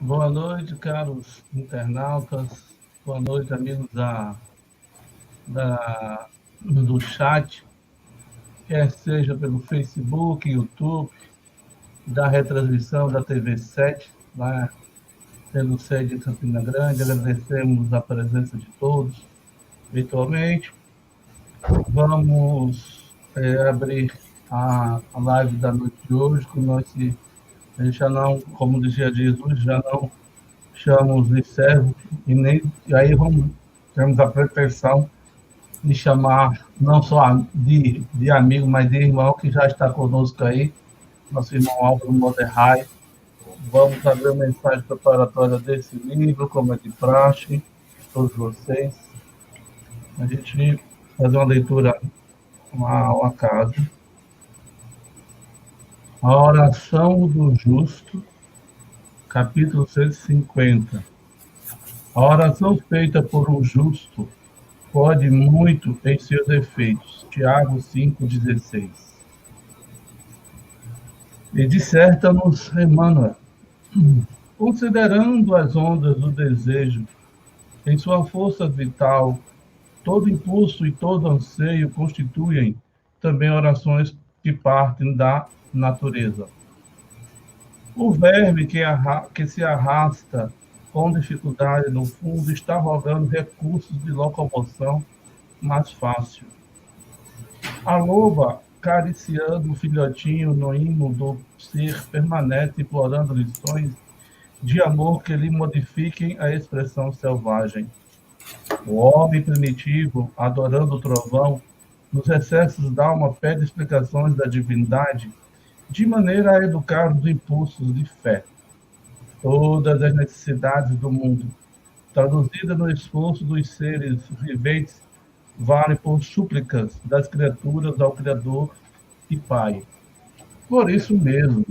Boa noite, caros internautas. Boa noite, amigos do chat, quer seja pelo Facebook, YouTube, da retransmissão da TV 7, lá pelo sede de Campina Grande. Agradecemos a presença de todos virtualmente. Vamos abrir a live da noite de hoje com nós, já não, como dizia Jesus, já não chamamos de servo e aí temos a pretensão de chamar não só de amigo, mas de irmão que já está conosco aí, nosso irmão Álvaro Moderrai. Vamos abrir uma mensagem preparatória desse livro, como é de praxe, todos vocês. A gente fazer uma leitura ao acaso. A oração do justo, capítulo 150. A oração feita por um justo pode muito em seus efeitos. Tiago 5,16. E disserta-nos Emmanuel, considerando as ondas do desejo, em sua força vital, todo impulso e todo anseio constituem também orações que partem da natureza. O verme que se arrasta com dificuldade no fundo está rogando recursos de locomoção mais fácil. A loba, cariciando o filhotinho no imo do ser, permanece implorando lições de amor que lhe modifiquem a expressão selvagem. O homem primitivo, adorando o trovão, nos excessos da alma pede explicações da divindade, de maneira a educar os impulsos de fé. Todas as necessidades do mundo, traduzidas no esforço dos seres viventes, valem por súplicas das criaturas ao Criador e Pai. Por isso mesmo,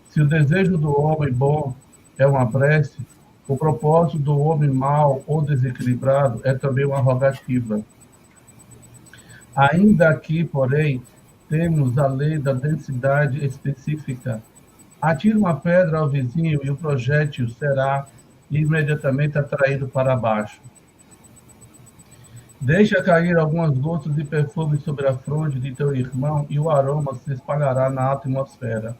se o desejo do homem bom é uma prece, o propósito do homem mau ou desequilibrado é também uma rogativa. Ainda aqui, porém, temos a lei da densidade específica. Atire uma pedra ao vizinho e o projétil será imediatamente atraído para baixo. Deixa cair algumas gotas de perfume sobre a fronte de teu irmão e o aroma se espalhará na atmosfera.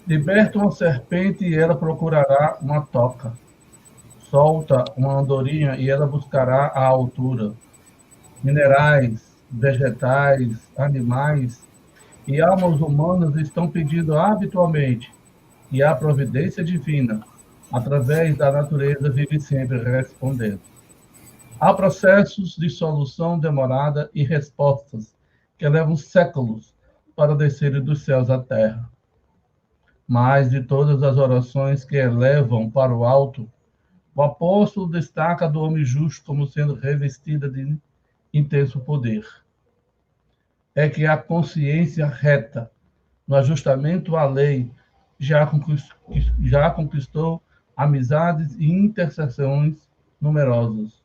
Liberta uma serpente e ela procurará uma toca. Solta uma andorinha e ela buscará a altura. Minerais, vegetais, animais e almas humanas estão pedindo habitualmente, e a providência divina, através da natureza, vive sempre respondendo. Há processos de solução demorada e respostas que levam séculos para descerem dos céus à terra. Mas de todas as orações que elevam para o alto, o apóstolo destaca a do homem justo como sendo revestida de intenso poder. É que a consciência reta, no ajustamento à lei, já conquistou amizades e intercessões numerosas.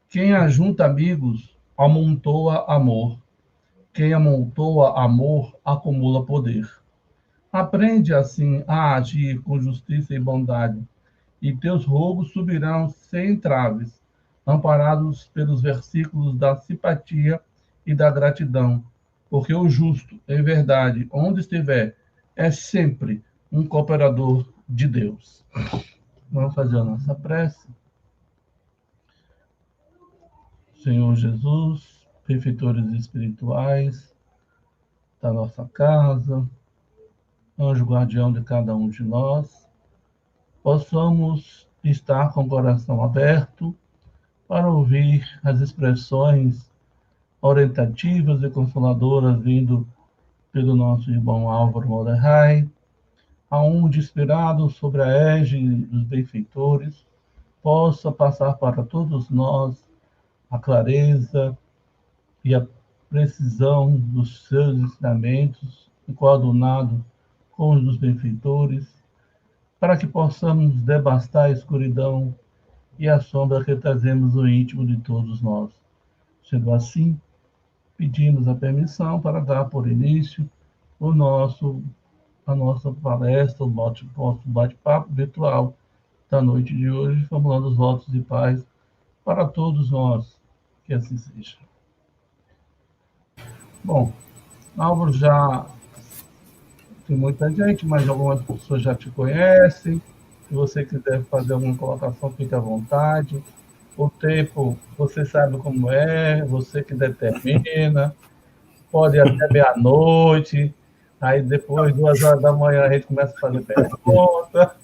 Quem ajunta amigos, amontoa amor. Quem amontoa amor, acumula poder. Aprende, assim, a agir com justiça e bondade, e teus rogos subirão sem entraves, amparados pelos versículos da simpatia e da gratidão, porque o justo, em verdade, onde estiver, é sempre um cooperador de Deus. Vamos fazer a nossa prece. Senhor Jesus, benfeitores espirituais da nossa casa, anjo guardião de cada um de nós, possamos estar com o coração aberto para ouvir as expressões orientativas e consoladoras vindo pelo nosso irmão Álvaro Moderrai, aonde, inspirado sobre a égide dos benfeitores, possa passar para todos nós a clareza e a precisão dos seus ensinamentos, coadunado com os dos benfeitores, para que possamos devastar a escuridão e a sombra que trazemos no íntimo de todos nós. Sendo assim, pedimos a permissão para dar por início o nosso a nossa palestra, o nosso bate-papo virtual da noite de hoje, formulando os votos de paz para todos nós. Que assim seja. Bom, Álvaro, já tem muita gente, mas algumas pessoas já te conhecem. Se você quiser fazer alguma colocação, fique à vontade. O tempo, você sabe como é, você que determina. Pode ir até meia-noite. Aí depois, 2 horas da manhã, a gente começa a fazer pergunta.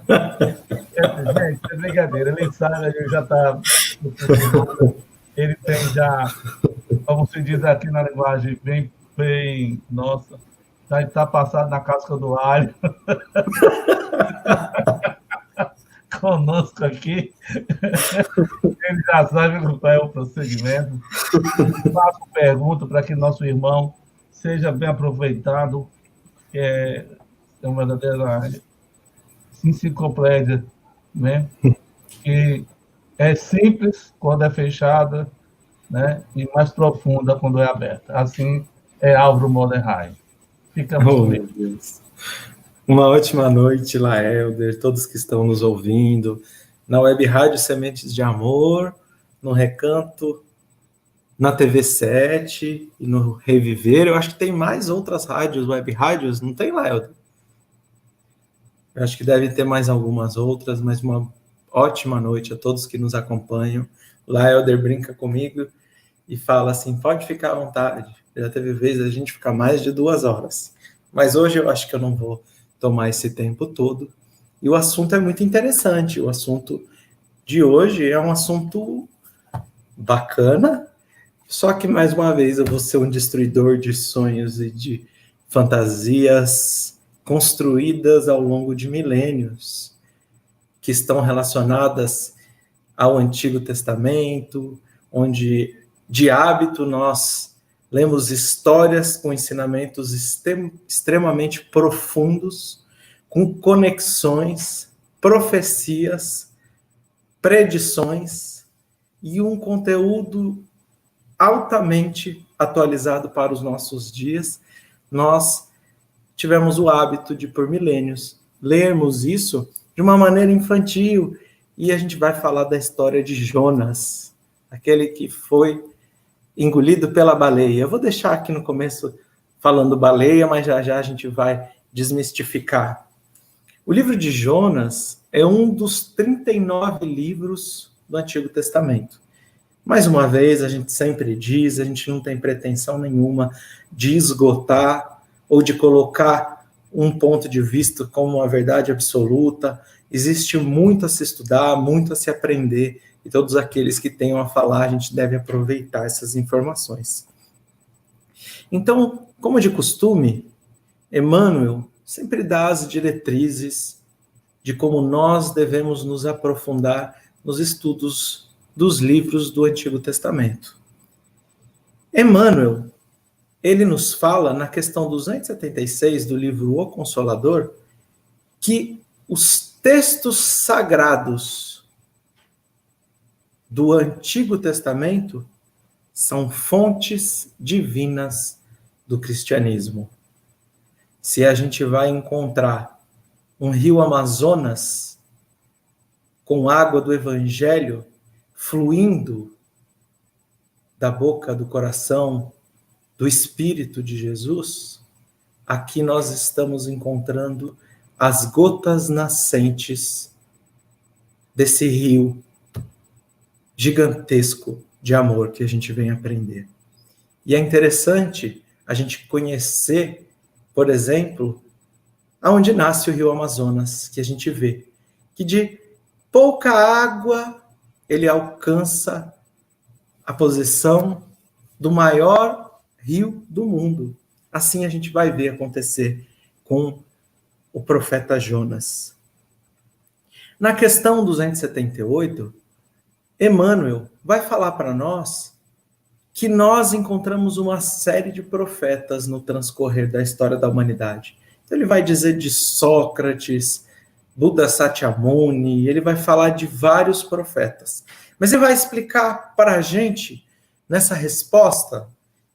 Gente, é brincadeira. Ele sabe, ele já está no futuro. Ele tem já, como se diz aqui na linguagem, bem nossa, já está passado na casca do alho conosco aqui. Ele já sabe qual é o procedimento. Faço pergunta para que nosso irmão seja bem aproveitado, que é uma verdadeira enciclopédia, né? Que é simples quando é fechada, né? E mais profunda quando é aberta. Assim é Álvaro Mollenheim. Ficamos Oh, com meu ele. Deus. Uma ótima noite, Laelder, todos que estão nos ouvindo, na Web Rádio Sementes de Amor, no Recanto, na TV 7 e no Reviver. Eu acho que tem mais outras rádios, web rádios, não tem, Laelder? Eu acho que deve ter mais algumas outras, mas uma ótima noite a todos que nos acompanham. Laelder brinca comigo e fala assim, pode ficar à vontade. Já teve vezes a gente ficar mais de 2 horas. Mas hoje eu acho que eu não vou tomar esse tempo todo. E o assunto é muito interessante. O assunto de hoje é um assunto bacana, só que, mais uma vez, eu vou ser um destruidor de sonhos e de fantasias construídas ao longo de milênios, que estão relacionadas ao Antigo Testamento, onde, de hábito, nós lemos histórias com ensinamentos extremamente profundos, com conexões, profecias, predições e um conteúdo altamente atualizado para os nossos dias. Nós tivemos o hábito de, por milênios, lermos isso de uma maneira infantil, e a gente vai falar da história de Jonas, aquele que foi engolido pela baleia. Eu vou deixar aqui no começo falando baleia, mas já já a gente vai desmistificar. O livro de Jonas é um dos 39 livros do Antigo Testamento. Mais uma vez, a gente sempre diz, a gente não tem pretensão nenhuma de esgotar ou de colocar um ponto de vista como uma verdade absoluta. Existe muito a se estudar, muito a se aprender, e todos aqueles que tenham a falar, a gente deve aproveitar essas informações. Então, como de costume, Emmanuel sempre dá as diretrizes de como nós devemos nos aprofundar nos estudos dos livros do Antigo Testamento. Emmanuel, ele nos fala na questão 276 do livro O Consolador, que os textos sagrados do Antigo Testamento são fontes divinas do cristianismo. Se a gente vai encontrar um rio Amazonas com água do Evangelho fluindo da boca, do coração, do Espírito de Jesus, aqui nós estamos encontrando as gotas nascentes desse rio gigantesco de amor que a gente vem aprender. E é interessante a gente conhecer, por exemplo, aonde nasce o rio Amazonas, que a gente vê que de pouca água ele alcança a posição do maior rio do mundo. Assim a gente vai ver acontecer com o profeta Jonas. Na questão 278, Emmanuel vai falar para nós que nós encontramos uma série de profetas no transcorrer da história da humanidade. Então ele vai dizer de Sócrates, Buda Sakyamuni, ele vai falar de vários profetas. Mas ele vai explicar para a gente, nessa resposta,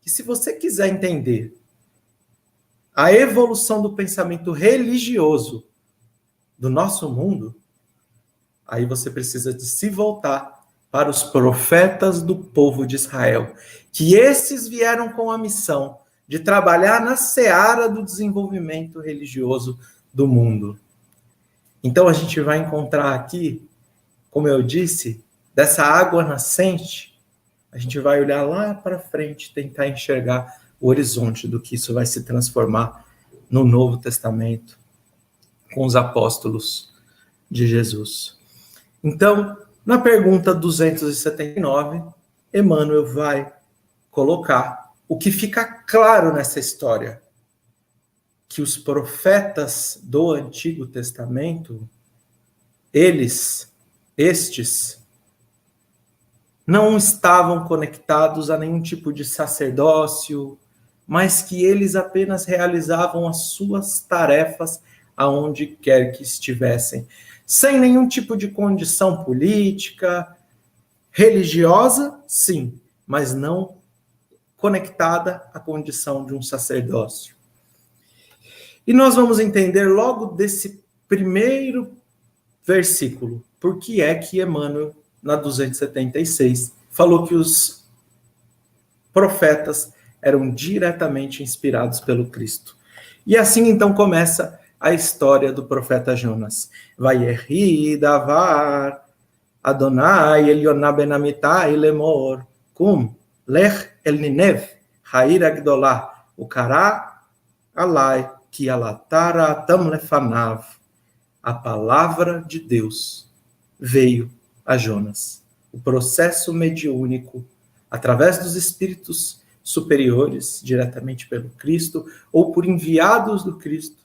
que se você quiser entender a evolução do pensamento religioso do nosso mundo, aí você precisa de se voltar para os profetas do povo de Israel, que esses vieram com a missão de trabalhar na seara do desenvolvimento religioso do mundo. Então a gente vai encontrar aqui, como eu disse, dessa água nascente, a gente vai olhar lá para frente, tentar enxergar o horizonte do que isso vai se transformar no Novo Testamento, com os apóstolos de Jesus. Então, na pergunta 279, Emmanuel vai colocar o que fica claro nessa história, que os profetas do Antigo Testamento, estes, não estavam conectados a nenhum tipo de sacerdócio, mas que eles apenas realizavam as suas tarefas aonde quer que estivessem, sem nenhum tipo de condição política, religiosa, sim, mas não conectada à condição de um sacerdócio. E nós vamos entender logo desse primeiro versículo, por que é que Emmanuel, na 276, falou que os profetas eram diretamente inspirados pelo Cristo. E assim, então, começa a história do profeta Jonas. Vayehi davar Adonai Elioná ben Amitai lemor kum lech el Ninev ha'ir agdolá ukara alai ki alatara tam lefanav. A palavra de Deus veio a Jonas. O processo mediúnico, através dos espíritos superiores, diretamente pelo Cristo, ou por enviados do Cristo,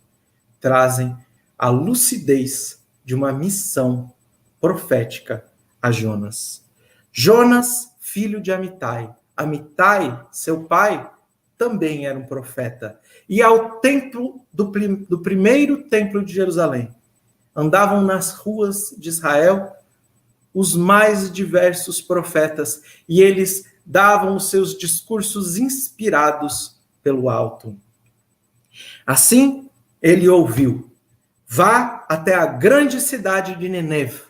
trazem a lucidez de uma missão profética a Jonas. Jonas, filho de Amitai. Amitai, seu pai, também era um profeta. E ao templo do primeiro templo de Jerusalém, andavam nas ruas de Israel os mais diversos profetas, e eles davam os seus discursos inspirados pelo alto. Assim, ele ouviu: vá até a grande cidade de Nínive,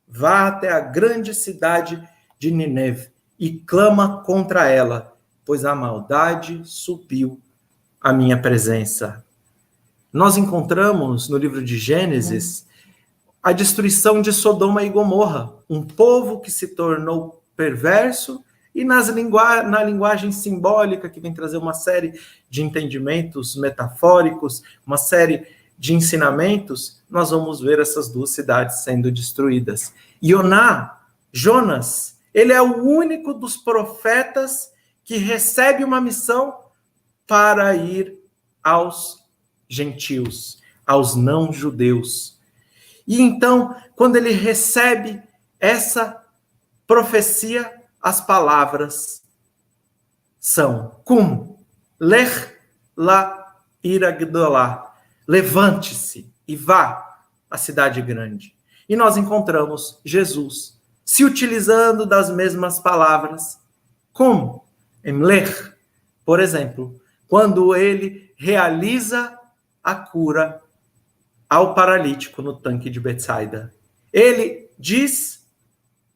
vá até a grande cidade de Nínive e clama contra ela, pois a maldade subiu à minha presença. Nós encontramos no livro de Gênesis a destruição de Sodoma e Gomorra, um povo que se tornou perverso, e na linguagem simbólica, que vem trazer uma série de entendimentos metafóricos, uma série de ensinamentos, nós vamos ver essas duas cidades sendo destruídas. Jonas, ele é o único dos profetas que recebe uma missão para ir aos gentios, aos não-judeus. E então, quando ele recebe essa profecia, as palavras são: Kum, lech la iragdolá, levante-se e vá à cidade grande. E nós encontramos Jesus se utilizando das mesmas palavras. Kum, emlech, por exemplo, quando ele realiza a cura ao paralítico no tanque de Betsaida. Ele diz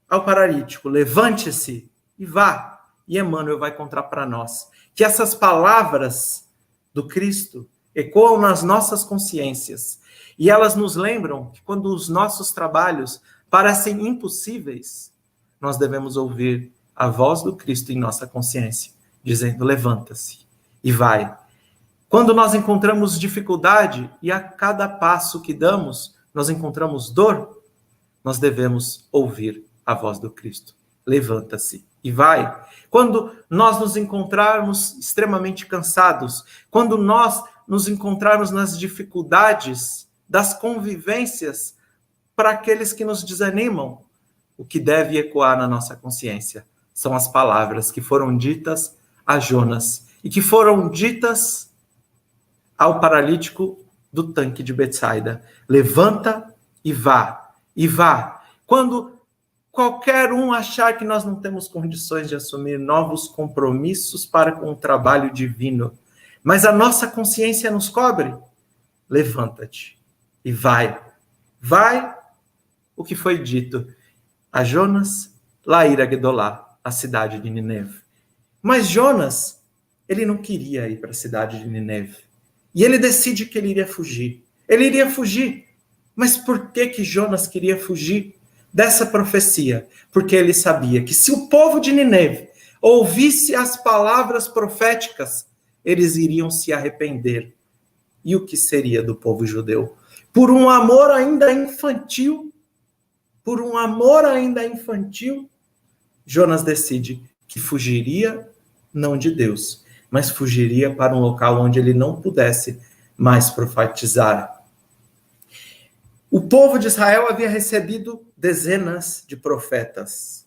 ao paralítico: levante-se e vá. E Emmanuel vai contar para nós que essas palavras do Cristo ecoam nas nossas consciências. E elas nos lembram que quando os nossos trabalhos parecem impossíveis, nós devemos ouvir a voz do Cristo em nossa consciência, dizendo: levanta-se e vai. Quando nós encontramos dificuldade e a cada passo que damos, nós encontramos dor, nós devemos ouvir a voz do Cristo. Levanta-se e vai. Quando nós nos encontrarmos extremamente cansados, quando nós nos encontrarmos nas dificuldades das convivências para aqueles que nos desanimam, o que deve ecoar na nossa consciência são as palavras que foram ditas a Jonas e que foram ditas ao paralítico do tanque de Betsaida: levanta e vá, e vá. Quando qualquer um achar que nós não temos condições de assumir novos compromissos para com o trabalho divino, mas a nossa consciência nos cobre. Levanta-te e vai. Vai o que foi dito a Jonas, Laíra Gedolá, a cidade de Nineve. Mas Jonas, ele não queria ir para a cidade de Nineve. E ele decide que ele iria fugir. Ele iria fugir. Mas por que Jonas queria fugir dessa profecia? Porque ele sabia que se o povo de Nineve ouvisse as palavras proféticas, eles iriam se arrepender. E o que seria do povo judeu? Por um amor ainda infantil, Jonas decide que fugiria não de Deus, mas fugiria para um local onde ele não pudesse mais profetizar. O povo de Israel havia recebido dezenas de profetas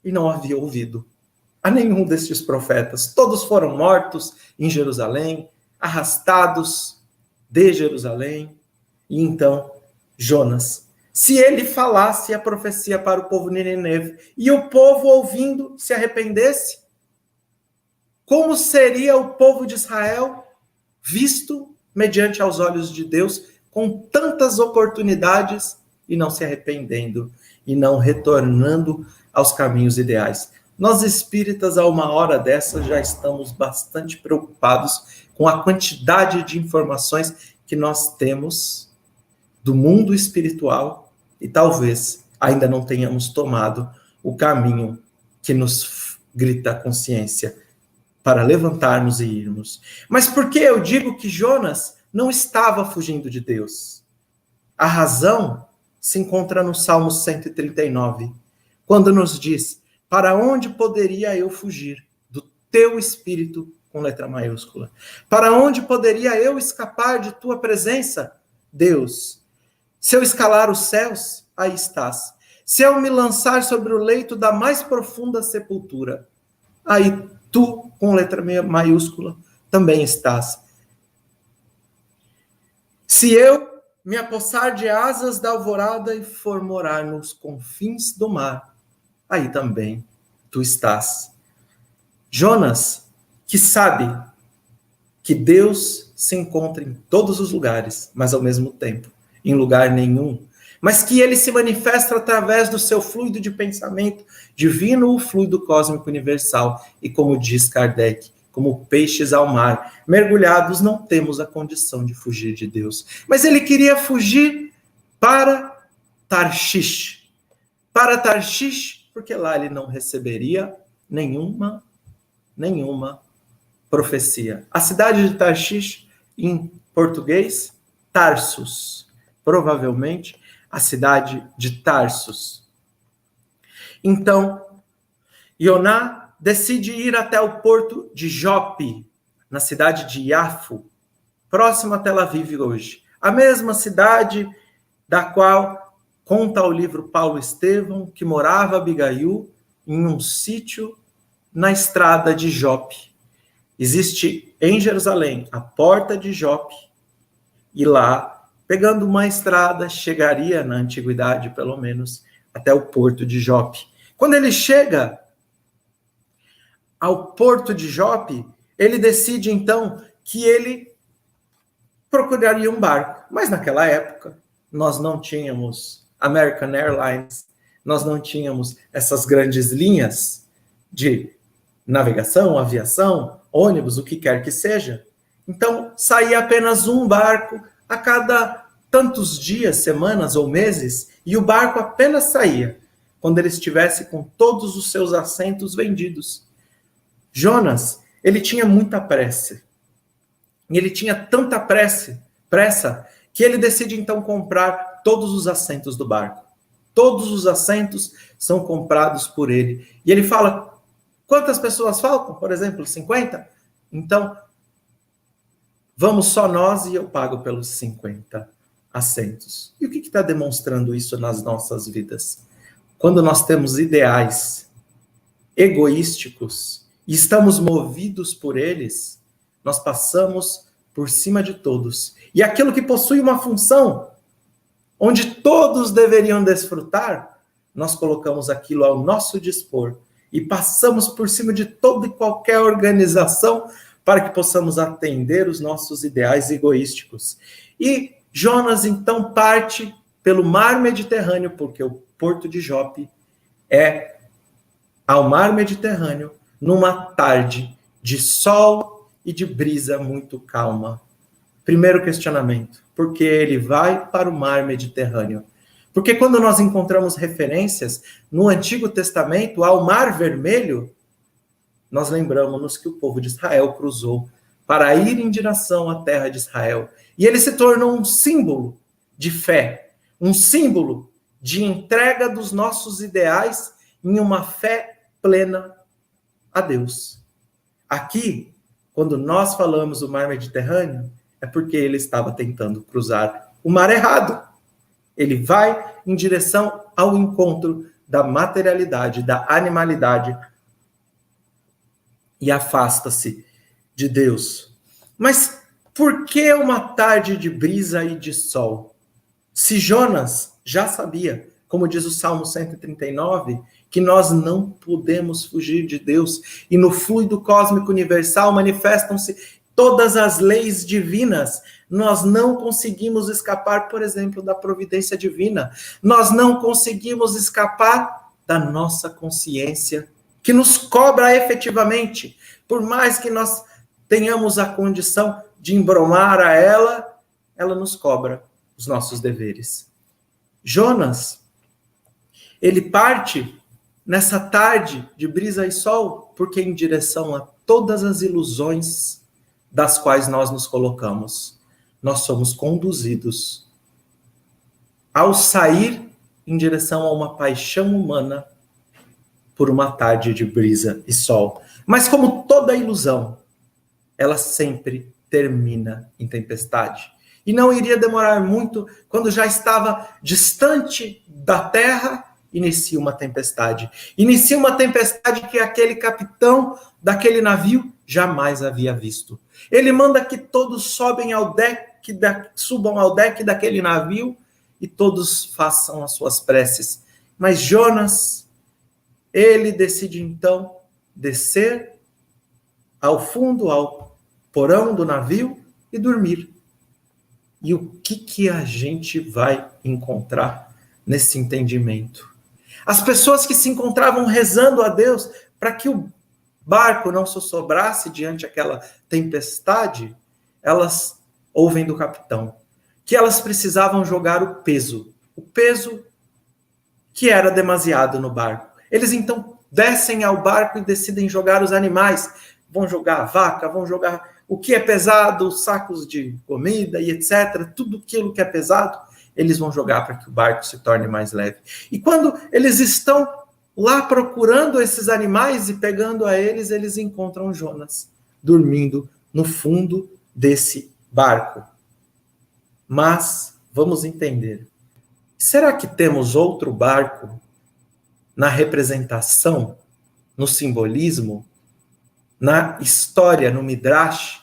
e não havia ouvido a nenhum destes profetas. Todos foram mortos em Jerusalém, arrastados de Jerusalém. E então, Jonas, se ele falasse a profecia para o povo de Nineve e o povo ouvindo se arrependesse, como seria o povo de Israel visto mediante aos olhos de Deus com tantas oportunidades e não se arrependendo e não retornando aos caminhos ideais? Nós espíritas, a uma hora dessa, já estamos bastante preocupados com a quantidade de informações que nós temos do mundo espiritual e talvez ainda não tenhamos tomado o caminho que nos grita a consciência para levantarmos e irmos. Mas por que eu digo que Jonas não estava fugindo de Deus? A razão se encontra no Salmo 139, quando nos diz: para onde poderia eu fugir do teu espírito, com letra maiúscula? Para onde poderia eu escapar de tua presença, Deus? Se eu escalar os céus, aí estás. Se eu me lançar sobre o leito da mais profunda sepultura, aí tu, com letra maiúscula, também estás. Se eu me apossar de asas da alvorada e for morar nos confins do mar, aí também tu estás. Jonas, que sabe que Deus se encontra em todos os lugares, mas ao mesmo tempo em lugar nenhum, mas que ele se manifesta através do seu fluido de pensamento divino, o fluido cósmico universal, e como diz Kardec, como peixes ao mar, mergulhados, não temos a condição de fugir de Deus. Mas ele queria fugir para Tarshish, porque lá ele não receberia nenhuma profecia. A cidade de Tarshish, em português, Tarsus, provavelmente a cidade de Tarsus. Então, Yoná decide ir até o porto de Jope, na cidade de Iafo, próximo a Tel Aviv hoje. A mesma cidade da qual conta o livro Paulo Estevão, que morava Abigail em um sítio na estrada de Jope. Existe em Jerusalém a porta de Jope, e lá, pegando uma estrada, chegaria, na antiguidade pelo menos, até o porto de Jope. Quando ele chega ao porto de Jope, ele decide então que ele procuraria um barco. Mas naquela época, nós não tínhamos American Airlines, nós não tínhamos essas grandes linhas de navegação, aviação, ônibus, o que quer que seja. Então, saía apenas um barco a cada tantos dias, semanas ou meses, e o barco apenas saía quando ele estivesse com todos os seus assentos vendidos. Jonas, ele tinha muita pressa. E ele tinha tanta pressa, que ele decide então comprar todos os assentos do barco. Todos os assentos são comprados por ele. E ele fala: quantas pessoas faltam? Por exemplo, 50? Então, vamos só nós e eu pago pelos 50 assentos. E o que está demonstrando isso nas nossas vidas? Quando nós temos ideais egoísticos e estamos movidos por eles, nós passamos por cima de todos. E aquilo que possui uma função, onde todos deveriam desfrutar, nós colocamos aquilo ao nosso dispor e passamos por cima de toda e qualquer organização para que possamos atender os nossos ideais egoísticos. E Jonas, então, parte pelo mar Mediterrâneo, porque o porto de Jope é ao mar Mediterrâneo, numa tarde de sol e de brisa muito calma. Primeiro questionamento, por que ele vai para o mar Mediterrâneo? Porque quando nós encontramos referências no Antigo Testamento ao Mar Vermelho, nós lembramos que o povo de Israel cruzou para ir em direção à terra de Israel. E ele se tornou um símbolo de fé, um símbolo de entrega dos nossos ideais em uma fé plena a Deus. Aqui, quando nós falamos do Mar Mediterrâneo, é porque ele estava tentando cruzar o mar errado. Ele vai em direção ao encontro da materialidade, da animalidade, e afasta-se de Deus. Mas por que uma tarde de brisa e de sol? Se Jonas já sabia, como diz o Salmo 139, que nós não podemos fugir de Deus, e no fluido cósmico universal manifestam-se todas as leis divinas. Nós não conseguimos escapar, por exemplo, da providência divina. Nós não conseguimos escapar da nossa consciência, que nos cobra efetivamente. Por mais que nós tenhamos a condição de embromar a ela, ela nos cobra os nossos deveres. Jonas, ele parte nessa tarde de brisa e sol, porque em direção a todas as ilusões das quais nós nos colocamos, nós somos conduzidos ao sair em direção a uma paixão humana por uma tarde de brisa e sol. Mas como toda ilusão, ela sempre termina em tempestade. E não iria demorar muito, quando já estava distante da terra, inicia uma tempestade. Inicia uma tempestade que aquele capitão daquele navio jamais havia visto. Ele manda que todos subam ao deck daquele navio e todos façam as suas preces. Mas Jonas, ele decide então descer ao fundo, ao porão do navio e dormir. E o que a gente vai encontrar nesse entendimento? As pessoas que se encontravam rezando a Deus para que o barco não sossobrasse diante daquela tempestade, elas ouvem do capitão que elas precisavam jogar o peso que era demasiado no barco. Eles então descem ao barco e decidem jogar os animais. Vão jogar a vaca, vão jogar o que é pesado, sacos de comida e etc. Tudo aquilo que é pesado, eles vão jogar para que o barco se torne mais leve. E quando eles estão lá procurando esses animais e pegando a eles, eles encontram Jonas dormindo no fundo desse barco. Mas, vamos entender, será que temos outro barco na representação, no simbolismo, na história, no Midrash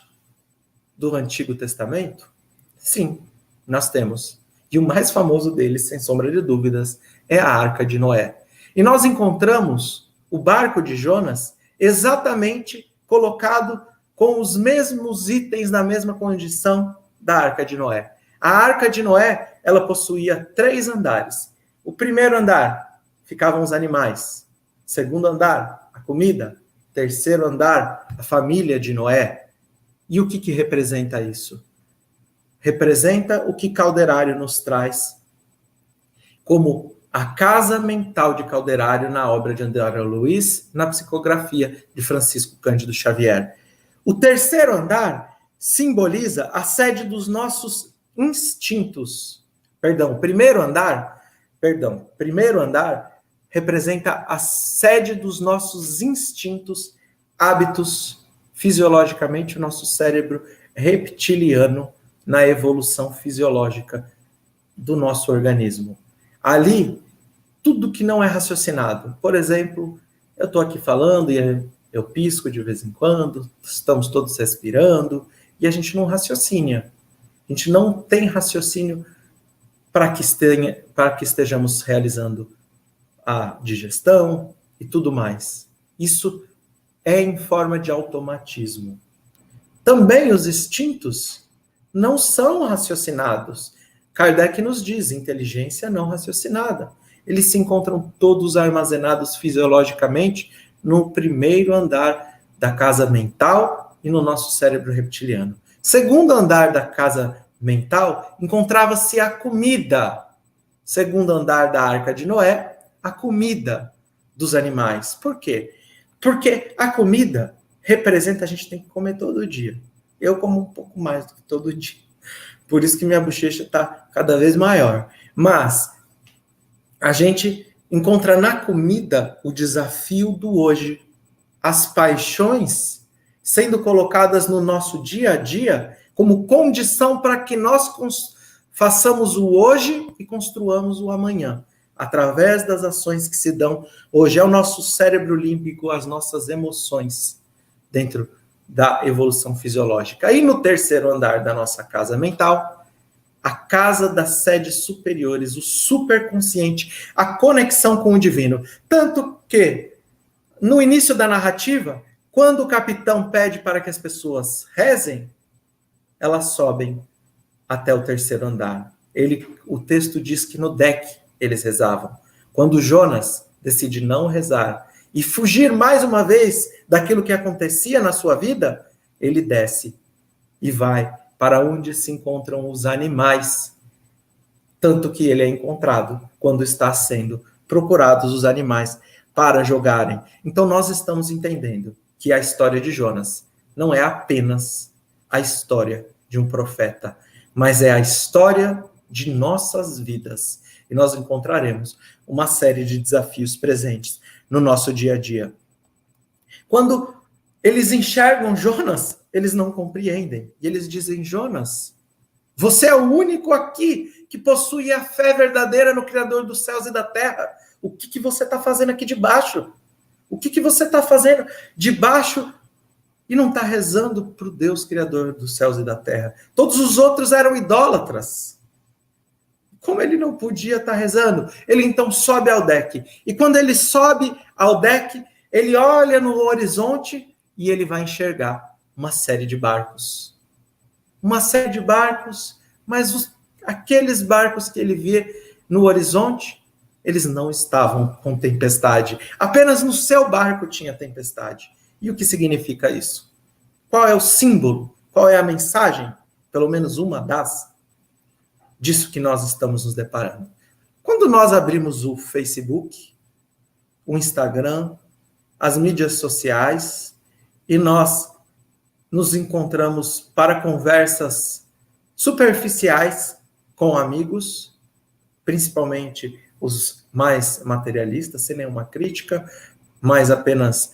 do Antigo Testamento? Sim, nós temos. E o mais famoso deles, sem sombra de dúvidas, é a Arca de Noé. E nós encontramos o barco de Jonas exatamente colocado com os mesmos itens na mesma condição da Arca de Noé. A Arca de Noé, ela possuía 3 andares. O primeiro andar ficavam os animais. O segundo andar, a comida. O terceiro andar, a família de Noé. E o que representa isso? Representa o que Calderário nos traz como a casa mental de Calderário na obra de André Luiz, na psicografia de Francisco Cândido Xavier. O terceiro andar simboliza a sede dos nossos instintos. Primeiro andar representa a sede dos nossos instintos, hábitos, fisiologicamente o nosso cérebro reptiliano na evolução fisiológica do nosso organismo. Ali, tudo que não é raciocinado. Por exemplo, eu estou aqui falando e eu pisco de vez em quando, estamos todos respirando e a gente não raciocina. A gente não tem raciocínio para que estejamos realizando a digestão e tudo mais. Isso é em forma de automatismo. Também os instintos não são raciocinados. Kardec nos diz, inteligência não raciocinada. Eles se encontram todos armazenados fisiologicamente no primeiro andar da casa mental e no nosso cérebro reptiliano. Segundo andar da casa mental, encontrava-se a comida. Segundo andar da Arca de Noé, a comida dos animais. Por quê? Porque a comida representa, a gente tem que comer todo dia. Eu como um pouco mais do que todo dia. Por isso que minha bochecha está cada vez maior. Mas a gente encontra na comida o desafio do hoje. As paixões sendo colocadas no nosso dia a dia como condição para que nós façamos o hoje e construamos o amanhã. Através das ações que se dão hoje. É o nosso cérebro límbico, as nossas emoções dentro da evolução fisiológica. E no terceiro andar da nossa casa mental, a casa das sedes superiores, o superconsciente, a conexão com o divino. Tanto que, no início da narrativa, quando o capitão pede para que as pessoas rezem, elas sobem até o terceiro andar. O texto diz que no deck eles rezavam. Quando Jonas decide não rezar e fugir mais uma vez daquilo que acontecia na sua vida, ele desce e vai para onde se encontram os animais. Tanto que ele é encontrado quando está sendo procurados os animais para jogarem. Então nós estamos entendendo que a história de Jonas não é apenas a história de um profeta, mas é a história de nossas vidas. E nós encontraremos uma série de desafios presentes no nosso dia a dia. Quando eles enxergam Jonas, eles não compreendem. E eles dizem, Jonas, você é o único aqui que possui a fé verdadeira no Criador dos céus e da terra. O que você está fazendo aqui debaixo? O que você está fazendo debaixo e não está rezando para o Deus Criador dos céus e da terra? Todos os outros eram idólatras. Como ele não podia estar rezando? Ele então sobe ao deck. E quando ele sobe ao deck, ele olha no horizonte e ele vai enxergar uma série de barcos. Uma série de barcos, mas aqueles barcos que ele via no horizonte, eles não estavam com tempestade. Apenas no seu barco tinha tempestade. E o que significa isso? Qual é o símbolo? Qual é a mensagem? Pelo menos uma das disso que nós estamos nos deparando. Quando nós abrimos o Facebook, o Instagram, as mídias sociais, e nós nos encontramos para conversas superficiais com amigos, principalmente os mais materialistas, sem nenhuma crítica, mas apenas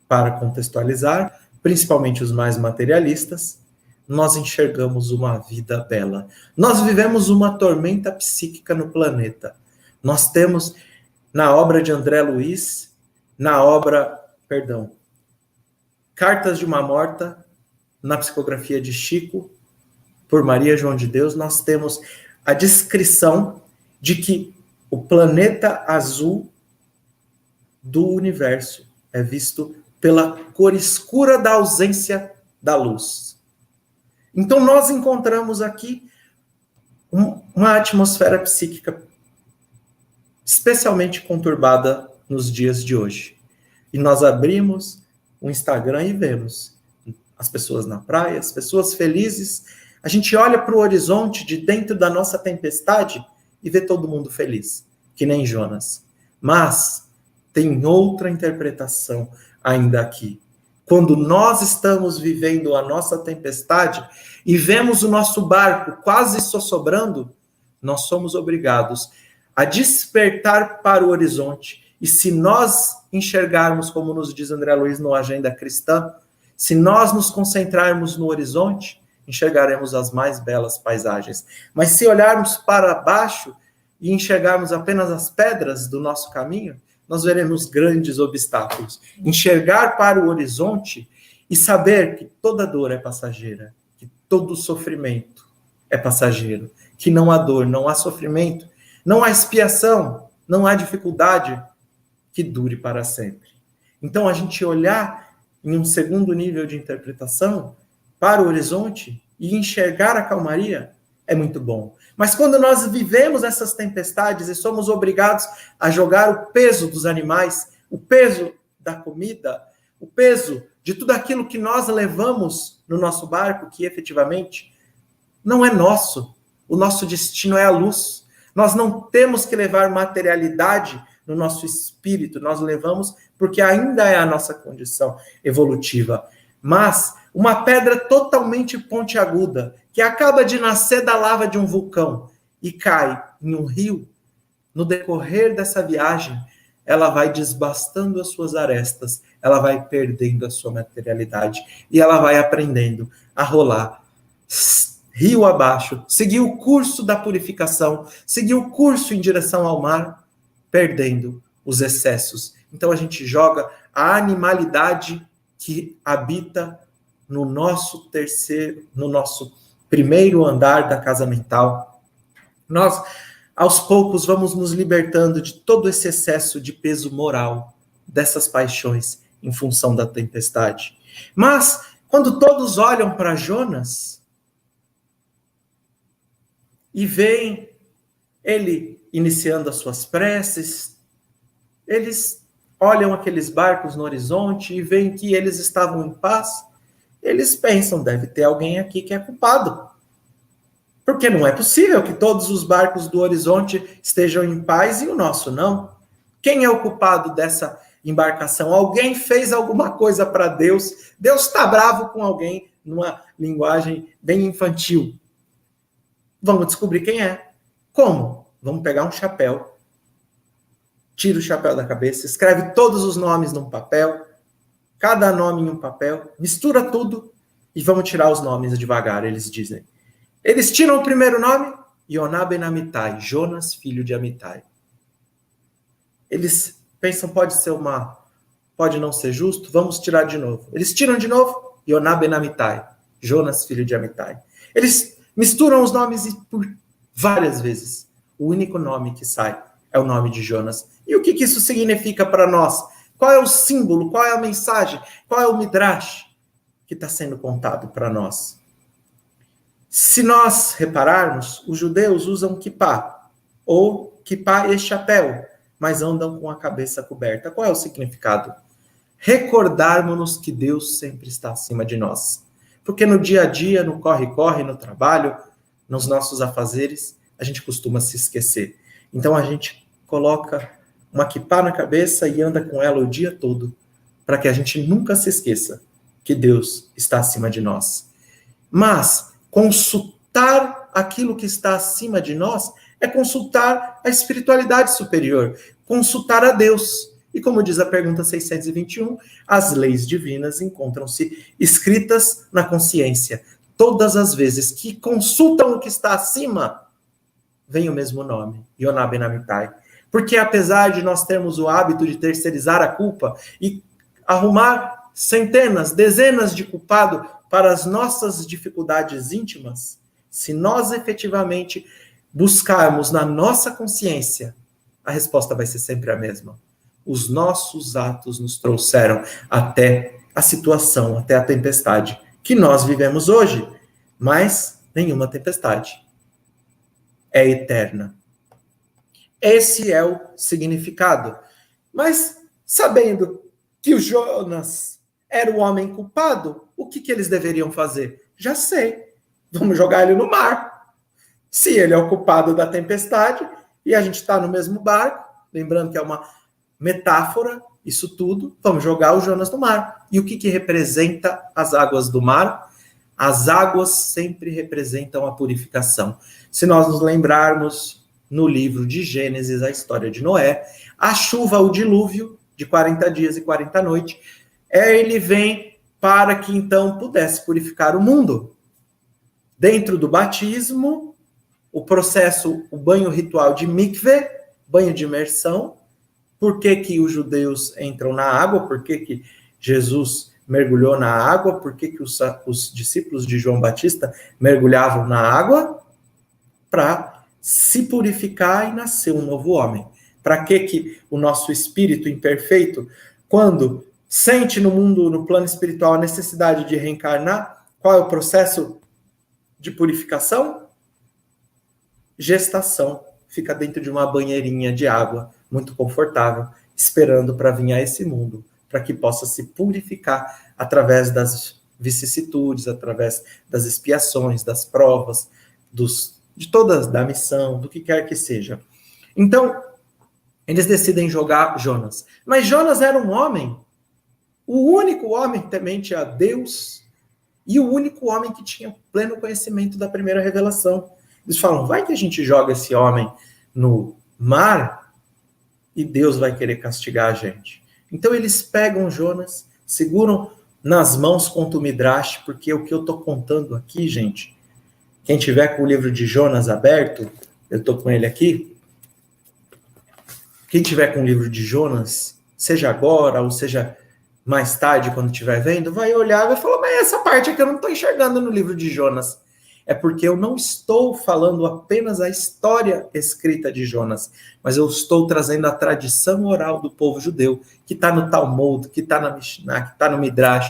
para contextualizar, principalmente os mais materialistas, nós enxergamos uma vida bela. Nós vivemos uma tormenta psíquica no planeta. Nós temos, na obra de André Luiz, Cartas de uma Morta, na psicografia de Chico, por Maria João de Deus, nós temos a descrição de que o planeta azul do universo é visto pela cor escura da ausência da luz. Então, nós encontramos aqui uma atmosfera psíquica especialmente conturbada nos dias de hoje. E nós abrimos o Instagram e vemos as pessoas na praia, as pessoas felizes. A gente olha para o horizonte de dentro da nossa tempestade e vê todo mundo feliz, que nem Jonas. Mas tem outra interpretação ainda aqui. Quando nós estamos vivendo a nossa tempestade e vemos o nosso barco quase sossobrando, nós somos obrigados a despertar para o horizonte. E se nós enxergarmos, como nos diz André Luiz no Agenda Cristã, se nós nos concentrarmos no horizonte, enxergaremos as mais belas paisagens. Mas se olharmos para baixo e enxergarmos apenas as pedras do nosso caminho, nós veremos grandes obstáculos. Enxergar para o horizonte e saber que toda dor é passageira, que todo sofrimento é passageiro, que não há dor, não há sofrimento, não há expiação, não há dificuldade que dure para sempre. Então, a gente olhar em um segundo nível de interpretação para o horizonte e enxergar a calmaria, é muito bom. Mas quando nós vivemos essas tempestades e somos obrigados a jogar o peso dos animais, o peso da comida, o peso de tudo aquilo que nós levamos no nosso barco, que efetivamente não é nosso. O nosso destino é a luz. Nós não temos que levar materialidade no nosso espírito, nós levamos porque ainda é a nossa condição evolutiva. Mas uma pedra totalmente pontiaguda, que acaba de nascer da lava de um vulcão e cai em um rio, no decorrer dessa viagem, ela vai desbastando as suas arestas, ela vai perdendo a sua materialidade e ela vai aprendendo a rolar rio abaixo, seguir o curso da purificação, seguir o curso em direção ao mar, perdendo os excessos. Então a gente joga a animalidade que habita no nosso primeiro andar da casa mental. Nós, aos poucos, vamos nos libertando de todo esse excesso de peso moral, dessas paixões, em função da tempestade. Mas, quando todos olham para Jonas e veem ele iniciando as suas preces, eles olham aqueles barcos no horizonte e veem que eles estavam em paz, eles pensam, deve ter alguém aqui que é culpado. Porque não é possível que todos os barcos do horizonte estejam em paz e o nosso não. Quem é o culpado dessa embarcação? Alguém fez alguma coisa para Deus. Deus está bravo com alguém, numa linguagem bem infantil. Vamos descobrir quem é. Como? Vamos pegar um chapéu, tira o chapéu da cabeça, escreve todos os nomes num papel, cada nome em um papel, mistura tudo e vamos tirar os nomes devagar, eles dizem. Eles tiram o primeiro nome, Yoná ben Amittai, Jonas, filho de Amittai. Eles pensam, pode não ser justo, vamos tirar de novo. Eles tiram de novo, Yoná ben Amittai, Jonas, filho de Amittai. Eles misturam os nomes e por várias vezes o único nome que sai é o nome de Jonas. E o que isso significa para nós? Qual é o símbolo? Qual é a mensagem? Qual é o midrash que está sendo contado para nós? Se nós repararmos, os judeus usam kippá, ou kippá e chapéu, mas andam com a cabeça coberta. Qual é o significado? Recordarmos-nos que Deus sempre está acima de nós. Porque no dia a dia, no corre-corre, no trabalho, nos nossos afazeres, a gente costuma se esquecer. Então a gente coloca uma kippá na cabeça e anda com ela o dia todo, para que a gente nunca se esqueça que Deus está acima de nós. Mas consultar aquilo que está acima de nós é consultar a espiritualidade superior, consultar a Deus. E como diz a pergunta 621, as leis divinas encontram-se escritas na consciência. Todas as vezes que consultam o que está acima, vem o mesmo nome, Yoná ben Amittai. Porque apesar de nós termos o hábito de terceirizar a culpa e arrumar centenas, dezenas de culpados para as nossas dificuldades íntimas, se nós efetivamente buscarmos na nossa consciência, a resposta vai ser sempre a mesma. Os nossos atos nos trouxeram até a situação, até a tempestade que nós vivemos hoje, mas nenhuma tempestade é eterna. Esse é o significado. Mas, sabendo que o Jonas era o homem culpado, o que eles deveriam fazer? Já sei. Vamos jogar ele no mar. Se ele é o culpado da tempestade e a gente está no mesmo barco, lembrando que é uma metáfora, isso tudo, vamos jogar o Jonas no mar. E o que representa as águas do mar? As águas sempre representam a purificação. Se nós nos lembrarmos no livro de Gênesis, a história de Noé, a chuva, o dilúvio de 40 dias e 40 noites, ele vem para que então pudesse purificar o mundo. Dentro do batismo, o processo, o banho ritual de mikveh, banho de imersão. Por que os judeus entram na água? Por que Jesus mergulhou na água? Por que os discípulos de João Batista mergulhavam na água? Para se purificar e nascer um novo homem. Para que o nosso espírito imperfeito, quando sente no mundo, no plano espiritual, a necessidade de reencarnar, Qual é o processo de purificação? Gestação. Fica dentro de uma banheirinha de água, muito confortável, esperando para vir a esse mundo, para que possa se purificar através das vicissitudes, através das expiações, das provas, de todas, da missão, do que quer que seja. Então, eles decidem jogar Jonas. Mas Jonas era um homem, o único homem temente a Deus e o único homem que tinha pleno conhecimento da primeira revelação. Eles falam, vai que a gente joga esse homem no mar e Deus vai querer castigar a gente. Então eles pegam Jonas, seguram nas mãos contra o Midrash, porque o que eu estou contando aqui, gente, quem tiver com o livro de Jonas aberto, eu estou com ele aqui, quem tiver com o livro de Jonas, seja agora ou seja mais tarde, quando estiver vendo, vai olhar e vai falar, mas essa parte aqui eu não estou enxergando no livro de Jonas. É porque eu não estou falando apenas a história escrita de Jonas, mas eu estou trazendo a tradição oral do povo judeu, que está no Talmud, que está na Mishnah, que está no Midrash,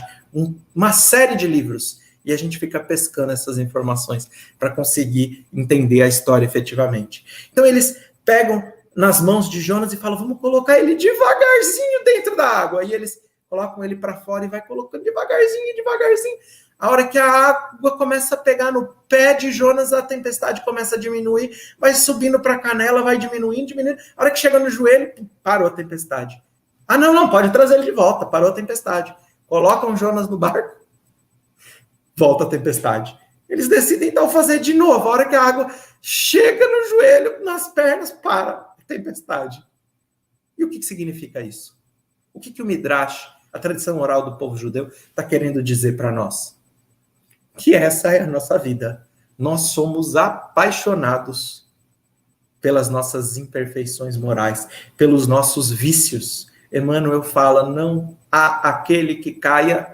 uma série de livros. E a gente fica pescando essas informações para conseguir entender a história efetivamente. Então eles pegam nas mãos de Jonas e falam, vamos colocar ele devagarzinho dentro da água. E eles colocam ele para fora e vai colocando devagarzinho, devagarzinho. A hora que a água começa a pegar no pé de Jonas, a tempestade começa a diminuir, vai subindo para a canela, vai diminuindo, diminuindo. A hora que chega no joelho, parou a tempestade. Ah, não, pode trazer ele de volta, parou a tempestade. Colocam Jonas no barco, volta a tempestade. Eles decidem então fazer de novo. A hora que a água chega no joelho, nas pernas, para a tempestade. E o que significa isso? O que o Midrash, a tradição oral do povo judeu, está querendo dizer para nós? Que essa é a nossa vida. Nós somos apaixonados pelas nossas imperfeições morais, pelos nossos vícios. Emmanuel fala, não há aquele que caia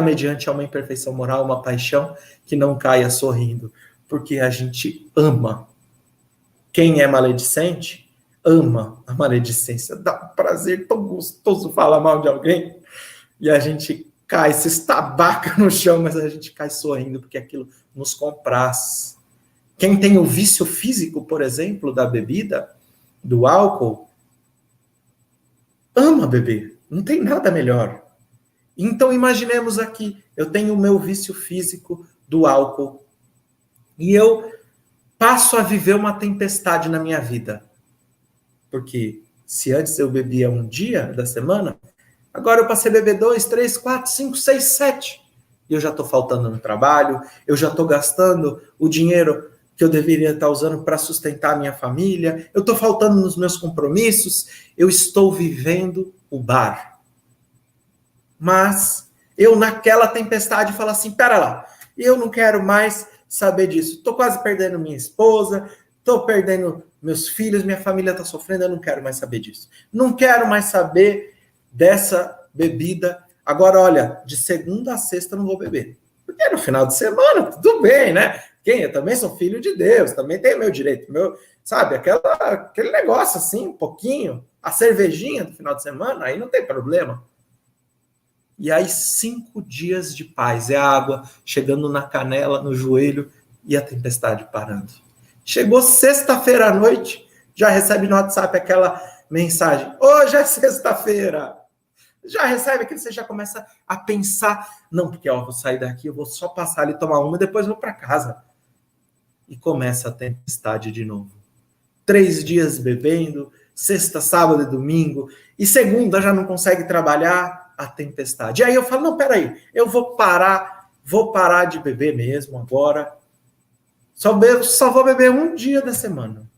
mediante uma imperfeição moral, uma paixão, que não caia sorrindo, porque a gente ama. Quem é maledicente, ama a maledicência. Dá um prazer tão gostoso falar mal de alguém, e a gente cai, se estabaca no chão, mas a gente cai sorrindo, porque aquilo nos compraz. Quem tem o vício físico, por exemplo, da bebida, do álcool, ama beber. Não tem nada melhor. Então, imaginemos aqui, eu tenho o meu vício físico do álcool, e eu passo a viver uma tempestade na minha vida. Porque se antes eu bebia um dia da semana, agora eu passei a beber 2, 3, 4, 5, 6, 7. E eu já estou faltando no trabalho, eu já estou gastando o dinheiro que eu deveria estar usando para sustentar a minha família, eu estou faltando nos meus compromissos, eu estou vivendo o bar. Mas eu naquela tempestade falo assim, pera lá, eu não quero mais saber disso. Estou quase perdendo minha esposa, estou perdendo meus filhos, minha família está sofrendo, eu não quero mais saber disso. Não quero mais saber dessa bebida. Agora, olha, de segunda a sexta eu não vou beber. Porque no final de semana, tudo bem, né? Eu também sou filho de Deus, também tenho meu direito, sabe? Aquele negócio assim, um pouquinho, a cervejinha do final de semana, aí não tem problema. E aí 5 dias de paz, é a água chegando na canela, no joelho, e a tempestade parando. Chegou sexta-feira à noite, já recebe no WhatsApp aquela mensagem, hoje é sexta-feira. Já recebe aquilo, você já começa a pensar, não, porque vou sair daqui, eu vou só passar ali, tomar uma, e depois vou para casa. E começa a tempestade de novo. 3 dias bebendo, sexta, sábado e domingo, e segunda já não consegue trabalhar, a tempestade. E aí eu falo, não, peraí, eu vou parar de beber mesmo agora, só vou beber um dia da semana.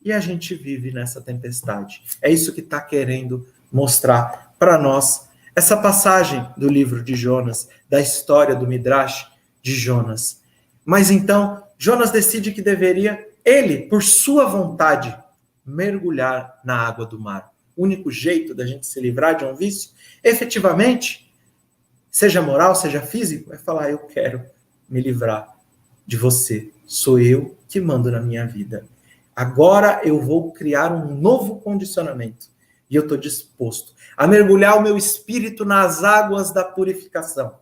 E a gente vive nessa tempestade. É isso que está querendo mostrar para nós essa passagem do livro de Jonas, da história do Midrash de Jonas. Mas então, Jonas decide que deveria, ele, por sua vontade, mergulhar na água do mar. O único jeito da gente se livrar de um vício, efetivamente, seja moral, seja físico, é falar, eu quero me livrar de você. Sou eu que mando na minha vida. Agora eu vou criar um novo condicionamento. E eu estou disposto a mergulhar o meu espírito nas águas da purificação.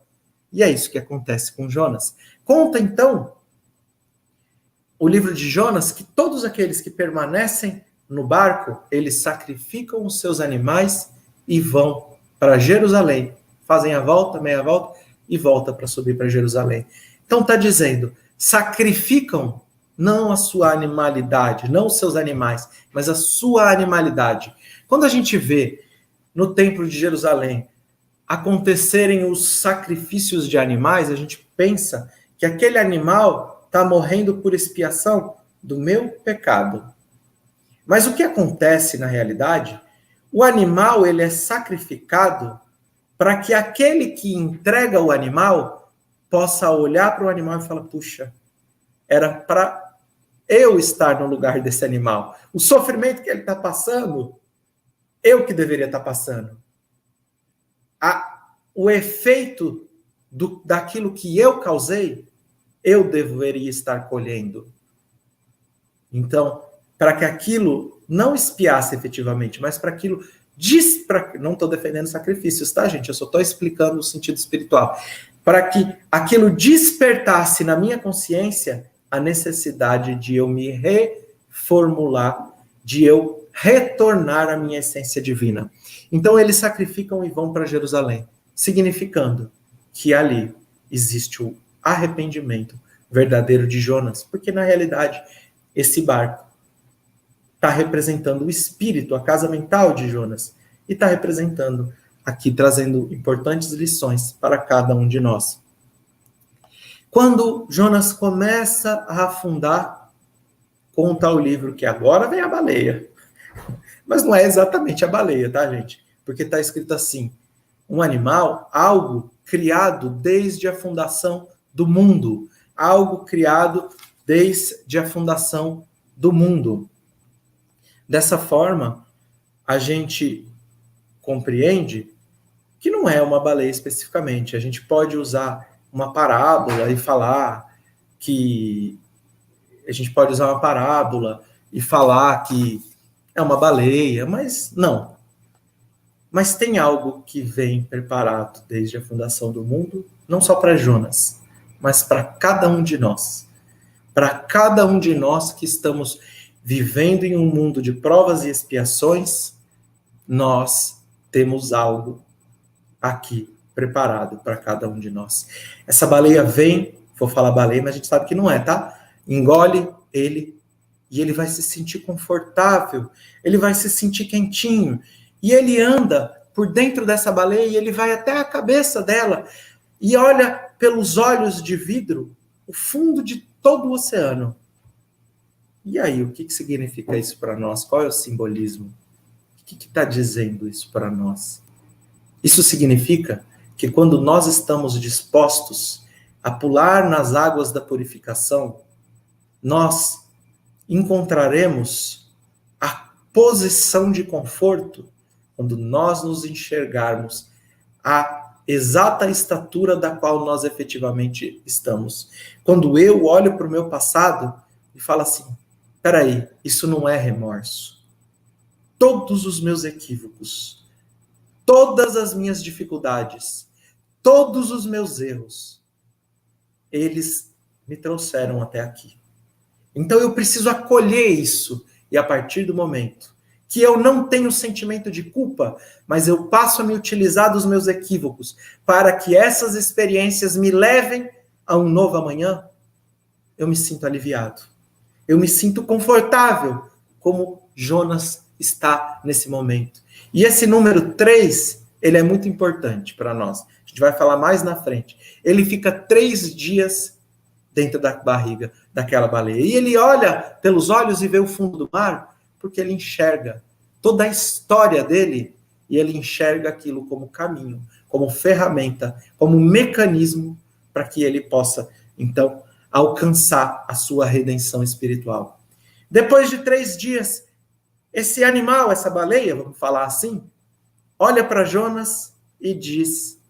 E é isso que acontece com Jonas. Conta, então, o livro de Jonas, que todos aqueles que permanecem no barco, eles sacrificam os seus animais e vão para Jerusalém. Fazem a volta, meia volta, e volta para subir para Jerusalém. Então está dizendo, sacrificam não a sua animalidade, não os seus animais, mas a sua animalidade. Quando a gente vê no Templo de Jerusalém acontecerem os sacrifícios de animais, a gente pensa que aquele animal está morrendo por expiação do meu pecado. Mas o que acontece na realidade? O animal ele é sacrificado para que aquele que entrega o animal possa olhar para o animal e falar, puxa, era para eu estar no lugar desse animal. O sofrimento que ele está passando, eu que deveria estar passando. O efeito daquilo que eu causei, eu deveria estar colhendo. Então, para que aquilo não expiasse efetivamente, mas para aquilo... não estou defendendo sacrifícios, tá, gente? Eu só estou explicando o sentido espiritual. Para que aquilo despertasse na minha consciência a necessidade de eu me reformular, de eu retornar à minha essência divina. Então, eles sacrificam e vão para Jerusalém, significando que ali existe o arrependimento verdadeiro de Jonas, porque na realidade esse barco está representando o espírito, a casa mental de Jonas, e está representando aqui, trazendo importantes lições para cada um de nós. Quando Jonas começa a afundar, conta o livro que agora vem a baleia. Mas não é exatamente a baleia, tá, gente? Porque está escrito assim, um animal, algo criado desde a fundação do mundo. Algo criado desde a fundação do mundo. Dessa forma, a gente compreende que não é uma baleia especificamente. A gente pode usar uma parábola e falar que... A gente pode usar uma parábola e falar que é uma baleia, mas não. Mas tem algo que vem preparado desde a fundação do mundo, não só para Jonas, mas para cada um de nós. Para cada um de nós que estamos vivendo em um mundo de provas e expiações, nós temos algo aqui preparado para cada um de nós. Essa baleia vem, vou falar baleia, mas a gente sabe que não é, tá? Engole ele e ele vai se sentir confortável, ele vai se sentir quentinho, e ele anda por dentro dessa baleia e ele vai até a cabeça dela e olha pelos olhos de vidro o fundo de todo o oceano. E aí, o que significa isso para nós? Qual é o simbolismo? O que está dizendo isso para nós? Isso significa que quando nós estamos dispostos a pular nas águas da purificação, nós encontraremos a posição de conforto quando nós nos enxergarmos a exata estatura da qual nós efetivamente estamos. Quando eu olho para o meu passado e falo assim, peraí, isso não é remorso. Todos os meus equívocos, todas as minhas dificuldades, todos os meus erros, eles me trouxeram até aqui. Então eu preciso acolher isso, e a partir do momento que eu não tenho sentimento de culpa, mas eu passo a me utilizar dos meus equívocos para que essas experiências me levem a um novo amanhã, eu me sinto aliviado. Eu me sinto confortável, como Jonas está nesse momento. E esse número 3, ele é muito importante para nós. A gente vai falar mais na frente. Ele fica 3 dias dentro da barriga daquela baleia. E ele olha pelos olhos e vê o fundo do mar, porque ele enxerga toda a história dele, e ele enxerga aquilo como caminho, como ferramenta, como mecanismo para que ele possa, então, alcançar a sua redenção espiritual. Depois de 3 dias, esse animal, essa baleia, vamos falar assim, olha para Jonas e diz,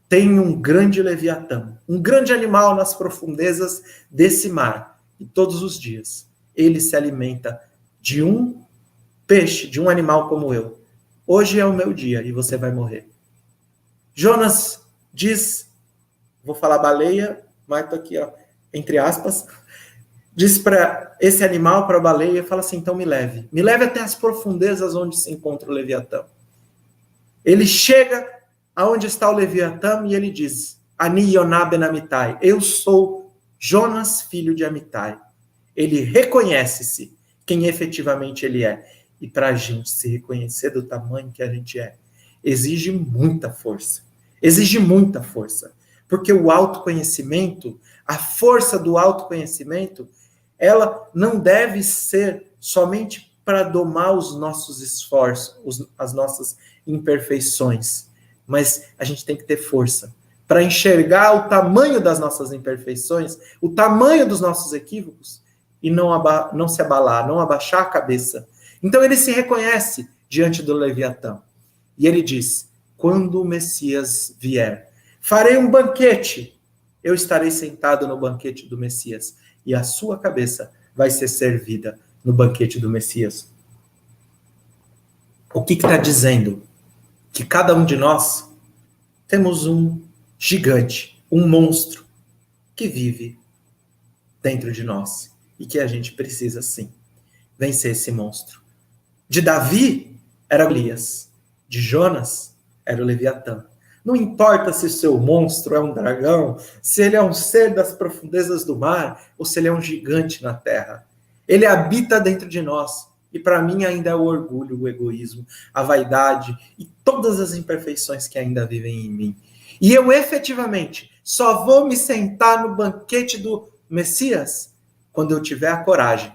tem um grande leviatã, um grande animal nas profundezas desse mar, e todos os dias ele se alimenta de um peixe, de um animal como eu. Hoje é o meu dia e você vai morrer. Jonas diz vou falar baleia, mas tô aqui, ó, entre aspas, diz para esse animal, para a baleia, e fala assim, então me leve até as profundezas onde se encontra o Leviatã. Ele chega aonde está o Leviatã e ele diz, Ani Yoná ben Amitai, eu sou Jonas, filho de Amitai. Ele reconhece-se quem efetivamente ele é. E para a gente se reconhecer do tamanho que a gente é, exige muita força. Exige muita força. Porque o autoconhecimento, a força do autoconhecimento, ela não deve ser somente para domar os nossos esforços, as nossas imperfeições. Mas a gente tem que ter força para enxergar o tamanho das nossas imperfeições, o tamanho dos nossos equívocos, e não se abalar, não abaixar a cabeça. Então ele se reconhece diante do Leviatã. E ele diz, quando o Messias vier, farei um banquete, eu estarei sentado no banquete do Messias, e a sua cabeça vai ser servida no banquete do Messias. O que está dizendo? Que cada um de nós temos um gigante, um monstro, que vive dentro de nós, e que a gente precisa, sim, vencer esse monstro. De Davi, era Golias. De Jonas, era o Leviatã. Não importa se o seu monstro é um dragão, se ele é um ser das profundezas do mar, ou se ele é um gigante na terra. Ele habita dentro de nós. E para mim ainda é o orgulho, o egoísmo, a vaidade e todas as imperfeições que ainda vivem em mim. E eu efetivamente só vou me sentar no banquete do Messias quando eu tiver a coragem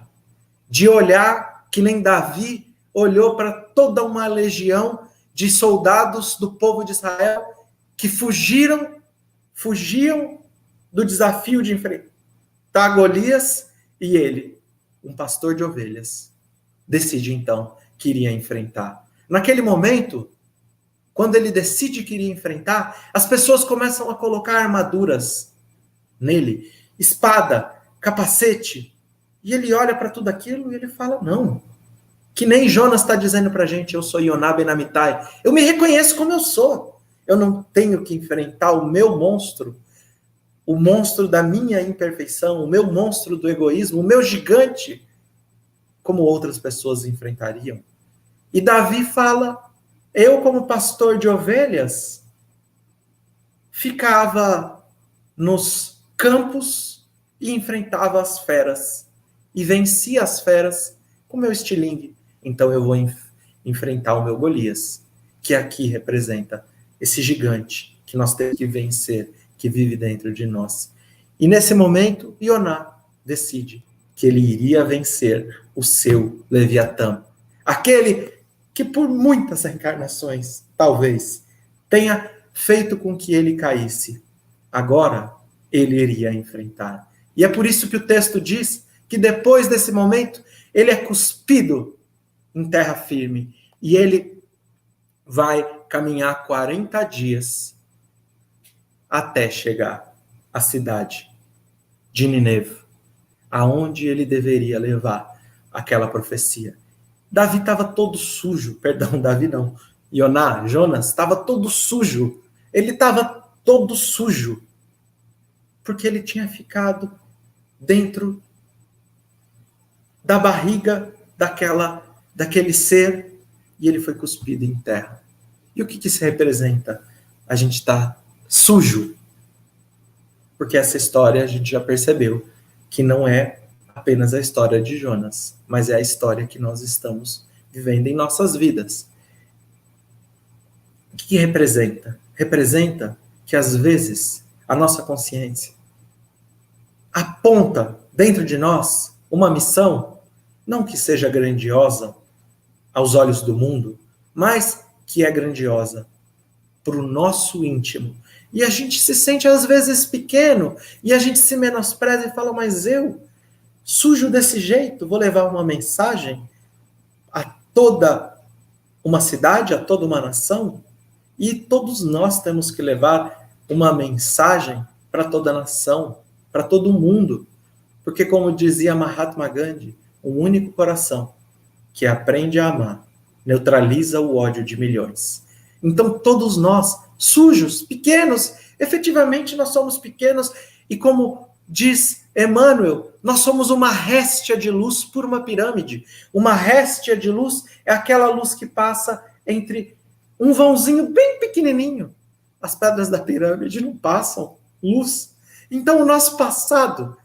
de olhar que nem Davi olhou para toda uma legião de soldados do povo de Israel que fugiam do desafio de enfrentar Golias, e ele, um pastor de ovelhas, decide então que iria enfrentar. Naquele momento, quando ele decide que iria enfrentar, as pessoas começam a colocar armaduras nele, espada, capacete, e ele olha para tudo aquilo e ele fala, não, que nem Jonas está dizendo para a gente, eu sou Yoná ben Amitai, eu me reconheço como eu sou, eu não tenho que enfrentar o meu monstro, o monstro da minha imperfeição, o meu monstro do egoísmo, o meu gigante, como outras pessoas enfrentariam. E Davi fala, eu como pastor de ovelhas, ficava nos campos e enfrentava as feras, e vencia as feras com meu estilingue. Então eu vou enfrentar o meu Golias, que aqui representa esse gigante que nós temos que vencer, que vive dentro de nós. E nesse momento, Yoná decide que ele iria vencer o seu Leviatã. Aquele que por muitas reencarnações, talvez, tenha feito com que ele caísse. Agora, ele iria enfrentar. E é por isso que o texto diz que depois desse momento, ele é cuspido em terra firme. E ele vai caminhar 40 dias até chegar à cidade de Nínive, aonde ele deveria levar aquela profecia. Davi estava todo sujo, perdão, Davi não, Jonas estava todo sujo, ele estava todo sujo, porque ele tinha ficado dentro da barriga daquele ser, e ele foi cuspido em terra. E o que isso representa? A gente está sujo, porque essa história a gente já percebeu que não é apenas a história de Jonas, mas é a história que nós estamos vivendo em nossas vidas. O que representa? Representa que às vezes a nossa consciência aponta dentro de nós uma missão, não que seja grandiosa aos olhos do mundo, mas que é grandiosa para o nosso íntimo. E a gente se sente às vezes pequeno, e a gente se menospreza e fala, mas eu, sujo desse jeito, vou levar uma mensagem a toda uma cidade, a toda uma nação? E todos nós temos que levar uma mensagem para toda a nação, para todo o mundo. Porque como dizia Mahatma Gandhi, um único coração que aprende a amar neutraliza o ódio de milhões. Então todos nós sujos, pequenos. Efetivamente, nós somos pequenos e, como diz Emmanuel, nós somos uma réstia de luz por uma pirâmide. Uma réstia de luz é aquela luz que passa entre um vãozinho bem pequenininho. As pedras da pirâmide não passam luz. Então, o nosso passado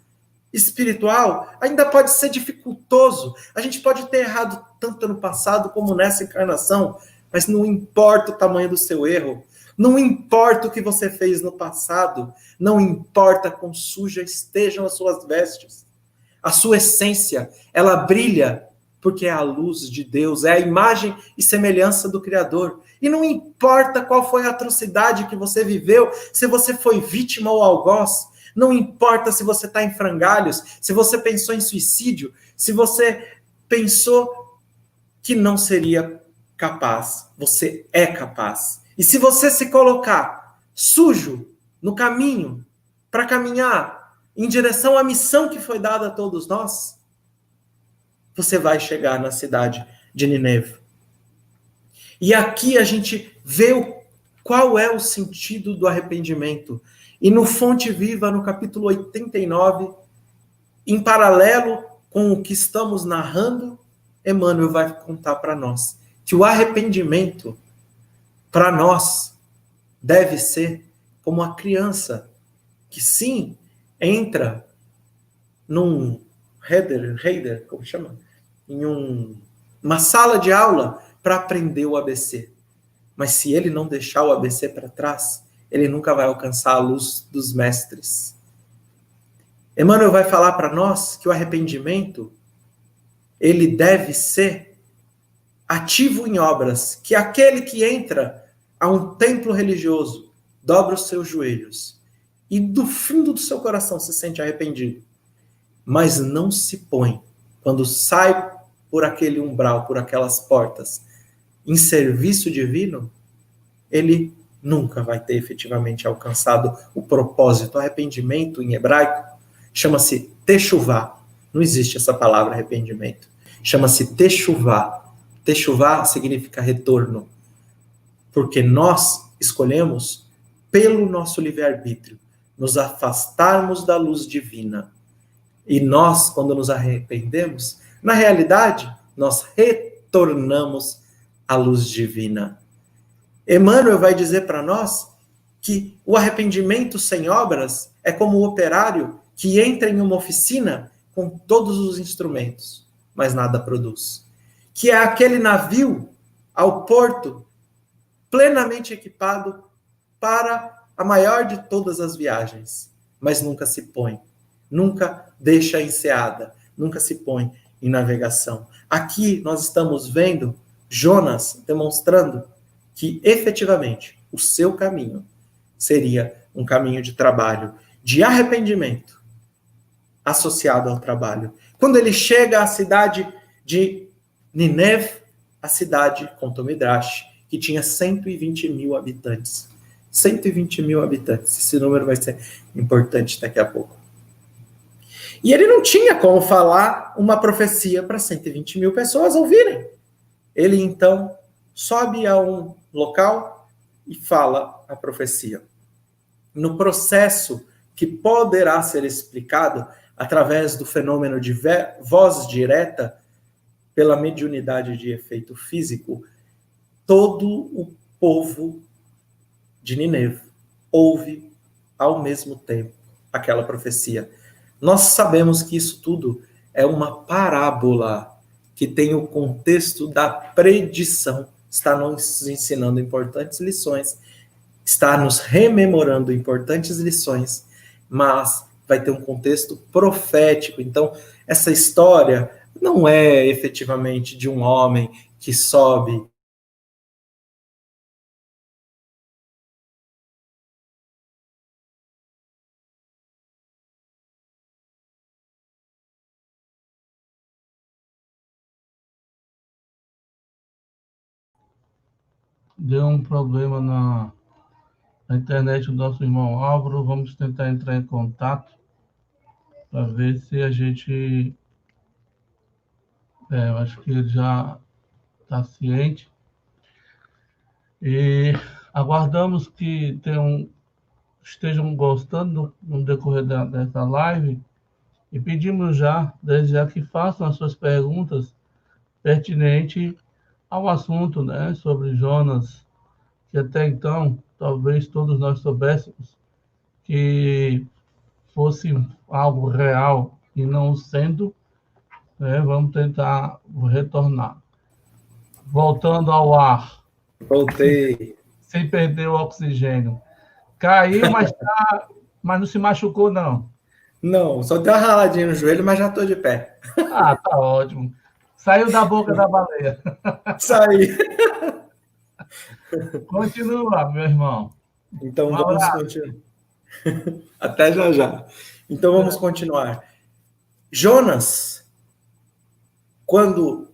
espiritual ainda pode ser dificultoso. A gente pode ter errado tanto no passado como nessa encarnação, mas não importa o tamanho do seu erro, não importa o que você fez no passado, não importa quão sujas estejam as suas vestes. A sua essência, ela brilha porque é a luz de Deus, é a imagem e semelhança do Criador. E não importa qual foi a atrocidade que você viveu, se você foi vítima ou algoz, não importa se você está em frangalhos, se você pensou em suicídio, se você pensou que não seria capaz, você é capaz. E se você se colocar sujo no caminho para caminhar em direção à missão que foi dada a todos nós, você vai chegar na cidade de Nineve. E aqui a gente vê qual é o sentido do arrependimento. E no Fonte Viva, no capítulo 89, em paralelo com o que estamos narrando, Emmanuel vai contar para nós que o arrependimento, para nós, deve ser como a criança que, sim, entra num header, como chama? Em uma sala de aula para aprender o ABC. Mas se ele não deixar o ABC para trás, ele nunca vai alcançar a luz dos mestres. Emmanuel vai falar para nós que o arrependimento, ele deve ser ativo em obras, que aquele que entra a um templo religioso, dobra os seus joelhos e do fundo do seu coração se sente arrependido, mas não se põe, quando sai por aquele umbral, por aquelas portas, em serviço divino, ele nunca vai ter efetivamente alcançado o propósito. O arrependimento, em hebraico, chama-se techuvá. Não existe essa palavra arrependimento. Chama-se techuvá. Techuvá significa retorno. Porque nós escolhemos, pelo nosso livre-arbítrio, nos afastarmos da luz divina. E nós, quando nos arrependemos, na realidade, nós retornamos à luz divina. Emmanuel vai dizer para nós que o arrependimento sem obras é como o operário que entra em uma oficina com todos os instrumentos, mas nada produz. Que é aquele navio ao porto plenamente equipado para a maior de todas as viagens, mas nunca se põe, nunca deixa a enseada, nunca se põe em navegação. Aqui nós estamos vendo Jonas demonstrando que efetivamente o seu caminho seria um caminho de trabalho, de arrependimento, associado ao trabalho. Quando ele chega à cidade de Nineve, a cidade, conta o Midrash, que tinha 120 mil habitantes. 120 mil habitantes. Esse número vai ser importante daqui a pouco. E ele não tinha como falar uma profecia para 120 mil pessoas ouvirem. Ele, então, sobe a um local e fala a profecia. No processo que poderá ser explicado através do fenômeno de voz direta, pela mediunidade de efeito físico, todo o povo de Nineve ouve ao mesmo tempo aquela profecia. Nós sabemos que isso tudo é uma parábola que tem o contexto da predição, está nos ensinando importantes lições, está nos rememorando importantes lições, mas vai ter um contexto profético. Então, essa história não é efetivamente de um homem que sobe Deu um problema na internet do nosso irmão Álvaro. Vamos tentar entrar em contato para ver se a gente... eu acho que ele já está ciente. E aguardamos que estejam gostando no decorrer dessa live e pedimos já, desde já, que façam as suas perguntas pertinentes ao assunto, né, sobre Jonas, que até então talvez todos nós soubéssemos que fosse algo real e não sendo, né, vamos tentar retornar. Voltando ao ar, Voltei. sem perder o oxigênio. Caiu, mas não se machucou, não. Não, só deu uma raladinha no joelho, mas já tô de pé. Ah, tá ótimo. Saiu da boca da baleia. Isso aí. Continua, meu irmão. Então Um vamos abraço. continuar. Até já já. Então vamos continuar. Jonas, quando,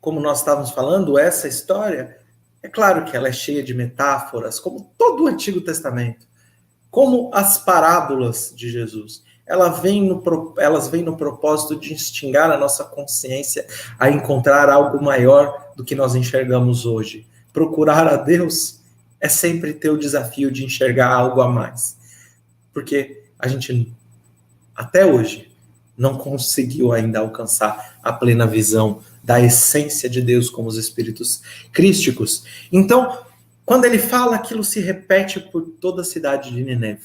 como nós estávamos falando, essa história, é claro que ela é cheia de metáforas, como todo o Antigo Testamento, como as parábolas de Jesus. Elas vêm no propósito de instigar a nossa consciência a encontrar algo maior do que nós enxergamos hoje. Procurar a Deus é sempre ter o desafio de enxergar algo a mais. Porque a gente, até hoje, não conseguiu ainda alcançar a plena visão da essência de Deus como os espíritos crísticos. Então, quando ele fala, aquilo se repete por toda a cidade de Nineve.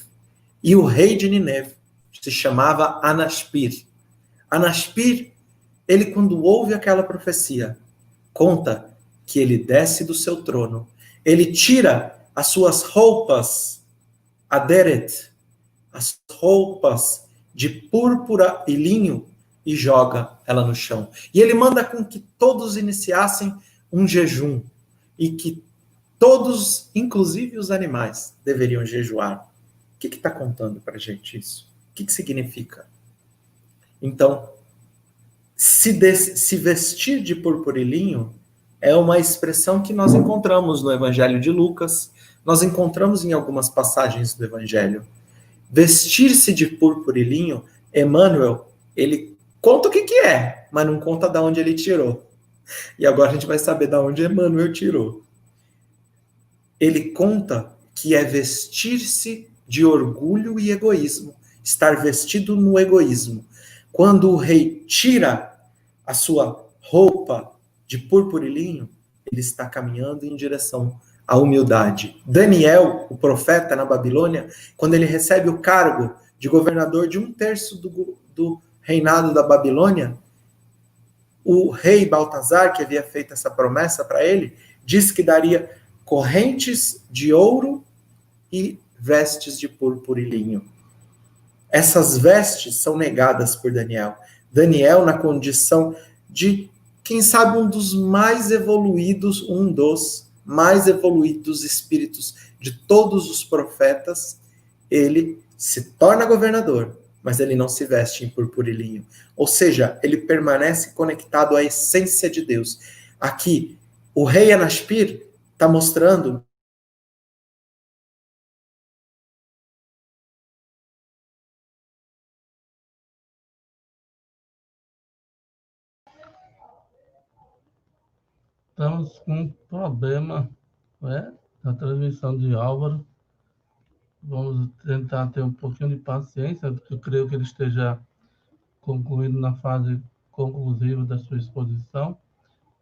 E o rei de Nineve se chamava Anaspir. Anaspir, ele quando ouve aquela profecia, conta que ele desce do seu trono, ele tira as suas roupas, aderet, as roupas de púrpura e linho, e joga ela no chão. E ele manda com que todos iniciassem um jejum, e que todos, inclusive os animais, deveriam jejuar. O que está contando para a gente isso? O que significa? Então, se vestir de púrpura e linho é uma expressão que nós encontramos no Evangelho de Lucas, nós encontramos em algumas passagens do Evangelho. Vestir-se de púrpura e linho, Emmanuel, ele conta o que é, mas não conta de onde ele tirou. E agora a gente vai saber de onde Emmanuel tirou. Ele conta que é vestir-se de orgulho e egoísmo, estar vestido no egoísmo. Quando o rei tira a sua roupa de púrpura e linho, ele está caminhando em direção à humildade. Daniel, o profeta na Babilônia, quando ele recebe o cargo de governador de 1/3 do reinado da Babilônia, o rei Baltazar, que havia feito essa promessa para ele, disse que daria correntes de ouro e vestes de púrpura e linho. Essas vestes são negadas por Daniel. Daniel, na condição de, quem sabe, um dos mais evoluídos espíritos de todos os profetas, ele se torna governador, mas ele não se veste em púrpura e linho. Ou seja, ele permanece conectado à essência de Deus. Aqui, o rei Anaspir está mostrando Estamos com um problema, né, na transmissão de Álvaro. Vamos tentar ter um pouquinho de paciência, porque eu creio que ele esteja concluindo na fase conclusiva da sua exposição.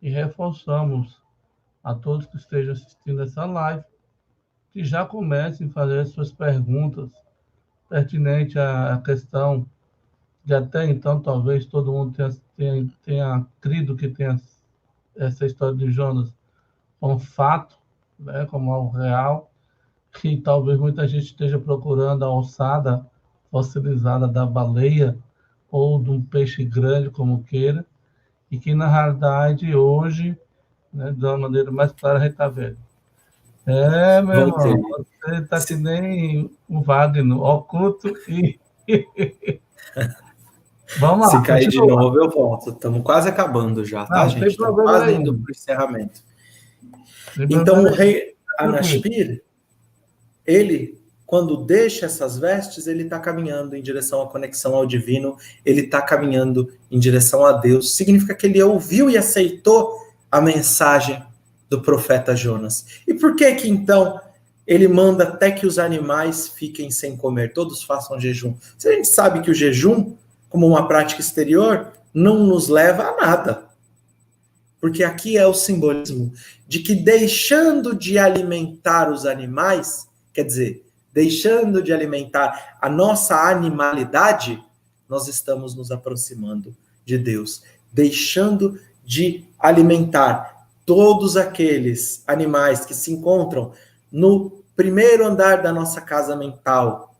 E reforçamos a todos que estejam assistindo essa live que já comecem a fazer as suas perguntas pertinentes à questão de até então talvez todo mundo tenha crido que tenha essa história de Jonas como fato, né, como algo real, que talvez muita gente esteja procurando a ossada fossilizada da baleia ou de um peixe grande, como queira, e que na realidade hoje, né, de uma maneira mais clara, a gente está vendo. Meu irmão, você está que nem o Wagner, oculto e. Vamos lá. Se cair de novo, eu volto. Estamos quase acabando já, tá, gente? Estamos quase indo para o encerramento. Então, o rei Anaspir, ele, quando deixa essas vestes, ele está caminhando em direção à conexão ao divino, ele está caminhando em direção a Deus. Significa que ele ouviu e aceitou a mensagem do profeta Jonas. E por que que então ele manda até que os animais fiquem sem comer, todos façam jejum? Se a gente sabe que o jejum, como uma prática exterior, não nos leva a nada. Porque aqui é o simbolismo de que deixando de alimentar os animais, quer dizer, deixando de alimentar a nossa animalidade, nós estamos nos aproximando de Deus. Deixando de alimentar todos aqueles animais que se encontram no primeiro andar da nossa casa mental,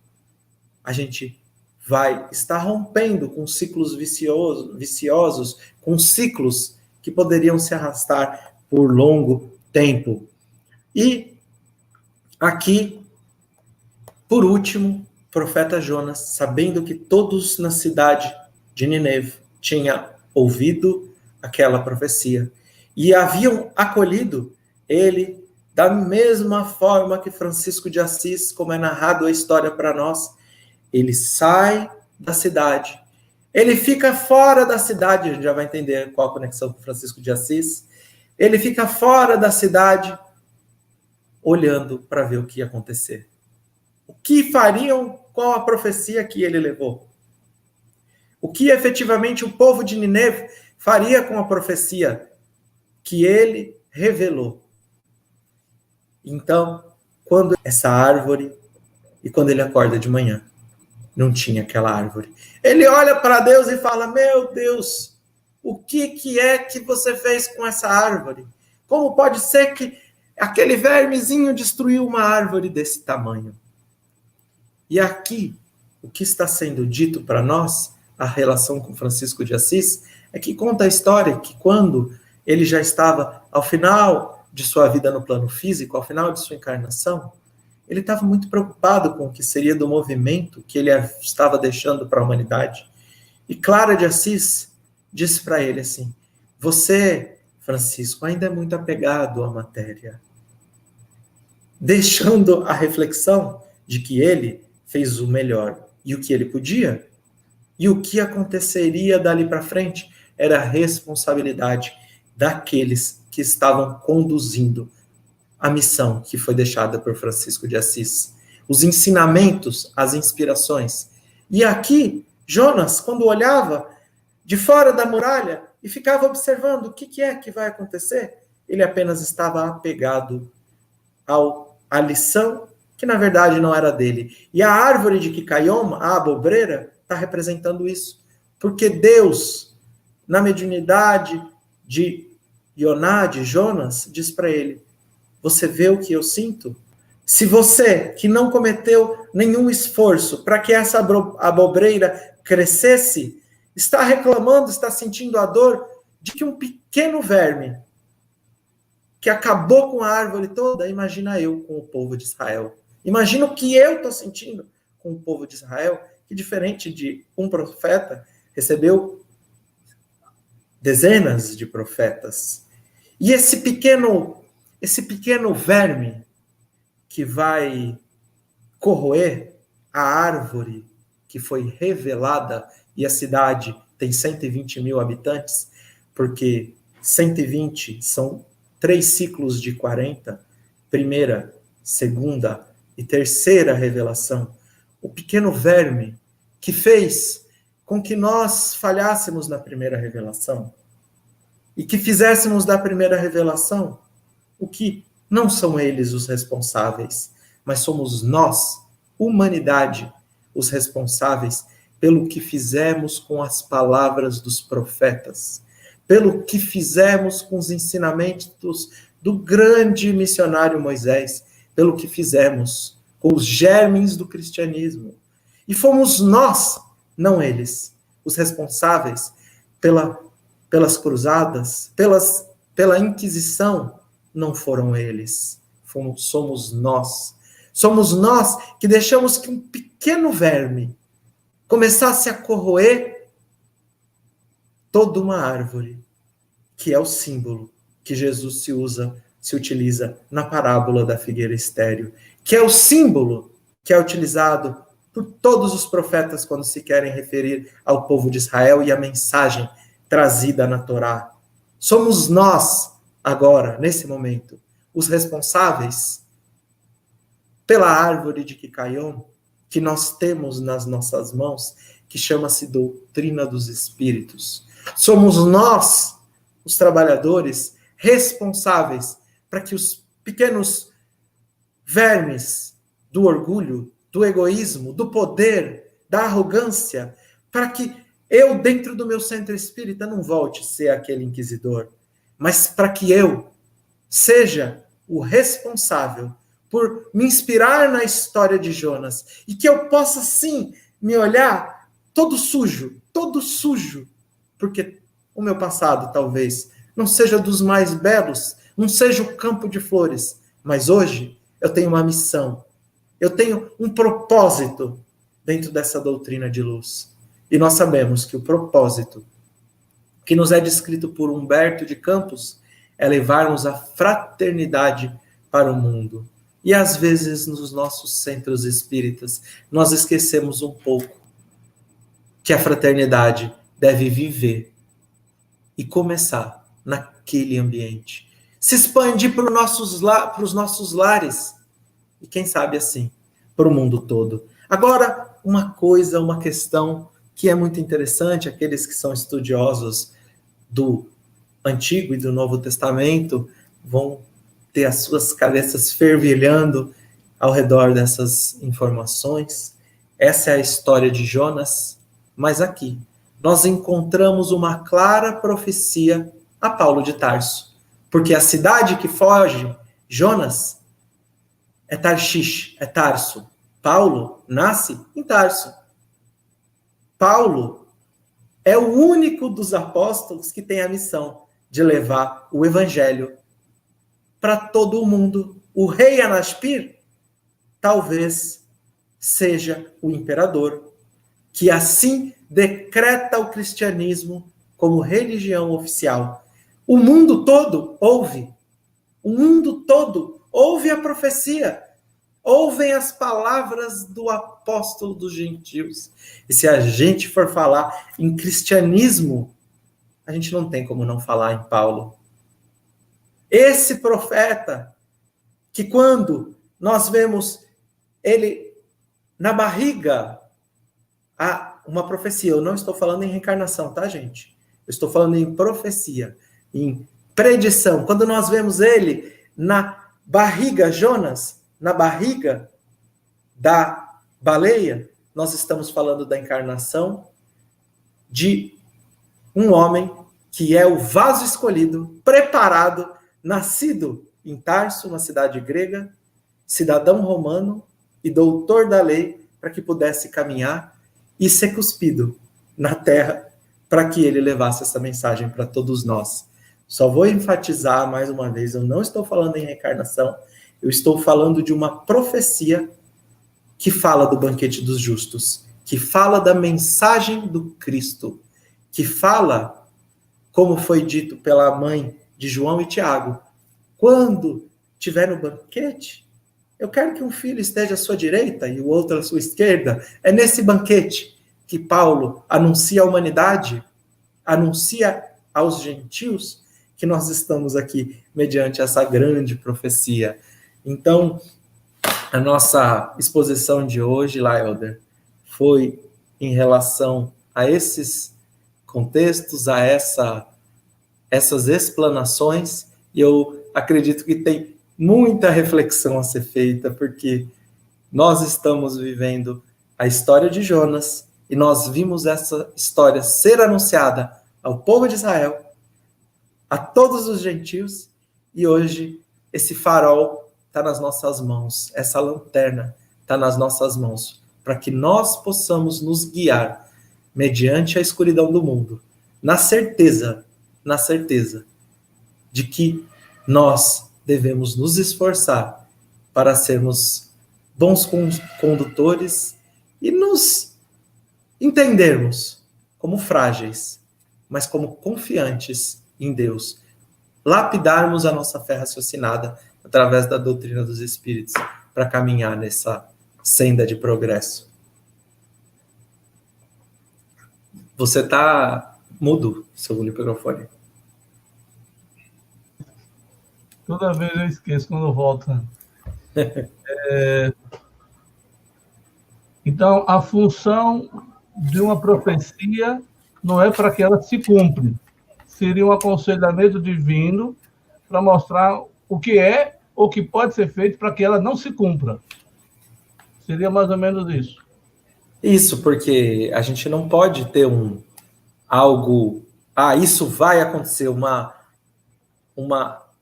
a gente vai estar rompendo com ciclos viciosos, com ciclos que poderiam se arrastar por longo tempo. E aqui, por último, o profeta Jonas, sabendo que todos na cidade de Nínive tinham ouvido aquela profecia e haviam acolhido ele da mesma forma que Francisco de Assis, como é narrado a história para nós, ele sai da cidade. Ele fica fora da cidade, a gente já vai entender qual a conexão com Francisco de Assis. Ele fica fora da cidade, olhando para ver o que ia acontecer. O que fariam com a profecia que ele levou? O que efetivamente o povo de Nínive faria com a profecia que ele revelou? Então, quando essa árvore, e quando ele acorda de manhã, não tinha aquela árvore. Ele olha para Deus e fala: meu Deus, o que é que você fez com essa árvore? Como pode ser que aquele vermezinho destruiu uma árvore desse tamanho? E aqui, o que está sendo dito para nós, a relação com Francisco de Assis, é que conta a história que quando ele já estava ao final de sua vida no plano físico, ao final de sua encarnação, ele estava muito preocupado com o que seria do movimento que ele estava deixando para a humanidade. E Clara de Assis disse para ele assim: você, Francisco, ainda é muito apegado à matéria. Deixando a reflexão de que ele fez o melhor e o que ele podia, e o que aconteceria dali para frente era a responsabilidade daqueles que estavam conduzindo a missão que foi deixada por Francisco de Assis. Os ensinamentos, as inspirações. E aqui, Jonas, quando olhava de fora da muralha e ficava observando o que é que vai acontecer, ele apenas estava apegado à lição que na verdade não era dele. E a árvore de Kikaioma, a abobreira, está representando isso. Porque Deus, na mediunidade de Ioná, de Jonas, diz para ele: você vê o que eu sinto? Se você, que não cometeu nenhum esforço para que essa abobreira crescesse, está reclamando, está sentindo a dor de que um pequeno verme que acabou com a árvore toda, imagina eu com o povo de Israel. Imagina o que eu estou sentindo com o povo de Israel, que diferente de um profeta, recebeu dezenas de profetas. E esse pequeno verme que vai corroer a árvore que foi revelada, e a cidade tem 120 mil habitantes, porque 120 são 3 ciclos de 40, primeira, segunda e terceira revelação. O pequeno verme que fez com que nós falhássemos na primeira revelação e que fizéssemos da primeira revelação o que não são eles os responsáveis, mas somos nós, humanidade, os responsáveis pelo que fizemos com as palavras dos profetas, pelo que fizemos com os ensinamentos do grande missionário Moisés, pelo que fizemos com os germes do cristianismo. E fomos nós, não eles, os responsáveis pelas cruzadas, pela Inquisição. Não foram eles, somos nós. Somos nós que deixamos que um pequeno verme começasse a corroer toda uma árvore, que é o símbolo que Jesus se utiliza na parábola da figueira estéril, que é o símbolo que é utilizado por todos os profetas quando se querem referir ao povo de Israel e à mensagem trazida na Torá. Somos nós, agora, nesse momento, os responsáveis pela árvore de Kikaion, que nós temos nas nossas mãos, que chama-se doutrina dos espíritos. Somos nós, os trabalhadores, responsáveis para que os pequenos vermes do orgulho, do egoísmo, do poder, da arrogância, para que eu, dentro do meu centro espírita, não volte a ser aquele inquisidor, mas para que eu seja o responsável por me inspirar na história de Jonas e que eu possa, sim, me olhar todo sujo, porque o meu passado, talvez, não seja dos mais belos, não seja o campo de flores, mas hoje eu tenho uma missão, eu tenho um propósito dentro dessa doutrina de luz. E nós sabemos que o propósito que nos é descrito por Humberto de Campos é levarmos a fraternidade para o mundo. E às vezes nos nossos centros espíritas nós esquecemos um pouco que a fraternidade deve viver e começar naquele ambiente. Se expandir para os nossos lares e quem sabe assim, para o mundo todo. Agora, uma questão que é muito interessante, aqueles que são estudiosos do Antigo e do Novo Testamento vão ter as suas cabeças fervilhando ao redor dessas informações. Essa é a história de Jonas, mas aqui nós encontramos uma clara profecia a Paulo de Tarso, porque a cidade que foge, Jonas, é Tarshish, é Tarso. Paulo nasce em Tarso. Paulo é o único dos apóstolos que tem a missão de levar o evangelho para todo o mundo. O rei Anaspir talvez seja o imperador, que assim decreta o cristianismo como religião oficial. O mundo todo ouve. O mundo todo ouve a profecia. Ouvem as palavras do apóstolo dos gentios. E se a gente for falar em cristianismo, a gente não tem como não falar em Paulo. Esse profeta, que quando nós vemos ele na barriga, há uma profecia. Eu não estou falando em reencarnação, tá, gente? Eu estou falando em profecia, em predição. Quando nós vemos ele na barriga, Jonas, na barriga da baleia, nós estamos falando da encarnação de um homem que é o vaso escolhido, preparado, nascido em Tarso, uma cidade grega, cidadão romano e doutor da lei, para que pudesse caminhar e ser cuspido na terra, para que ele levasse essa mensagem para todos nós. Só vou enfatizar mais uma vez, eu não estou falando em reencarnação, eu estou falando de uma profecia que fala do banquete dos justos, que fala da mensagem do Cristo, que fala, como foi dito pela mãe de João e Tiago, quando tiver no banquete, eu quero que um filho esteja à sua direita e o outro à sua esquerda. É nesse banquete que Paulo anuncia à humanidade, anuncia aos gentios, que nós estamos aqui mediante essa grande profecia. Então, a nossa exposição de hoje, Laelder, foi em relação a esses contextos, a essas explanações, e eu acredito que tem muita reflexão a ser feita, porque nós estamos vivendo a história de Jonas, e nós vimos essa história ser anunciada ao povo de Israel, a todos os gentios, e hoje esse farol está nas nossas mãos, essa lanterna está nas nossas mãos, para que nós possamos nos guiar mediante a escuridão do mundo, na certeza de que nós devemos nos esforçar para sermos bons condutores e nos entendermos como frágeis, mas como confiantes em Deus. Lapidarmos a nossa fé raciocinada através da doutrina dos espíritos para caminhar nessa senda de progresso. Você está mudo, seu microfone. Toda vez eu esqueço quando eu volto. Então, a função de uma profecia não é para que ela se cumpra. Seria um aconselhamento divino para mostrar o que é ou que pode ser feito para que ela não se cumpra. Seria mais ou menos isso. Isso, porque a gente não pode ter algo, isso vai acontecer, uma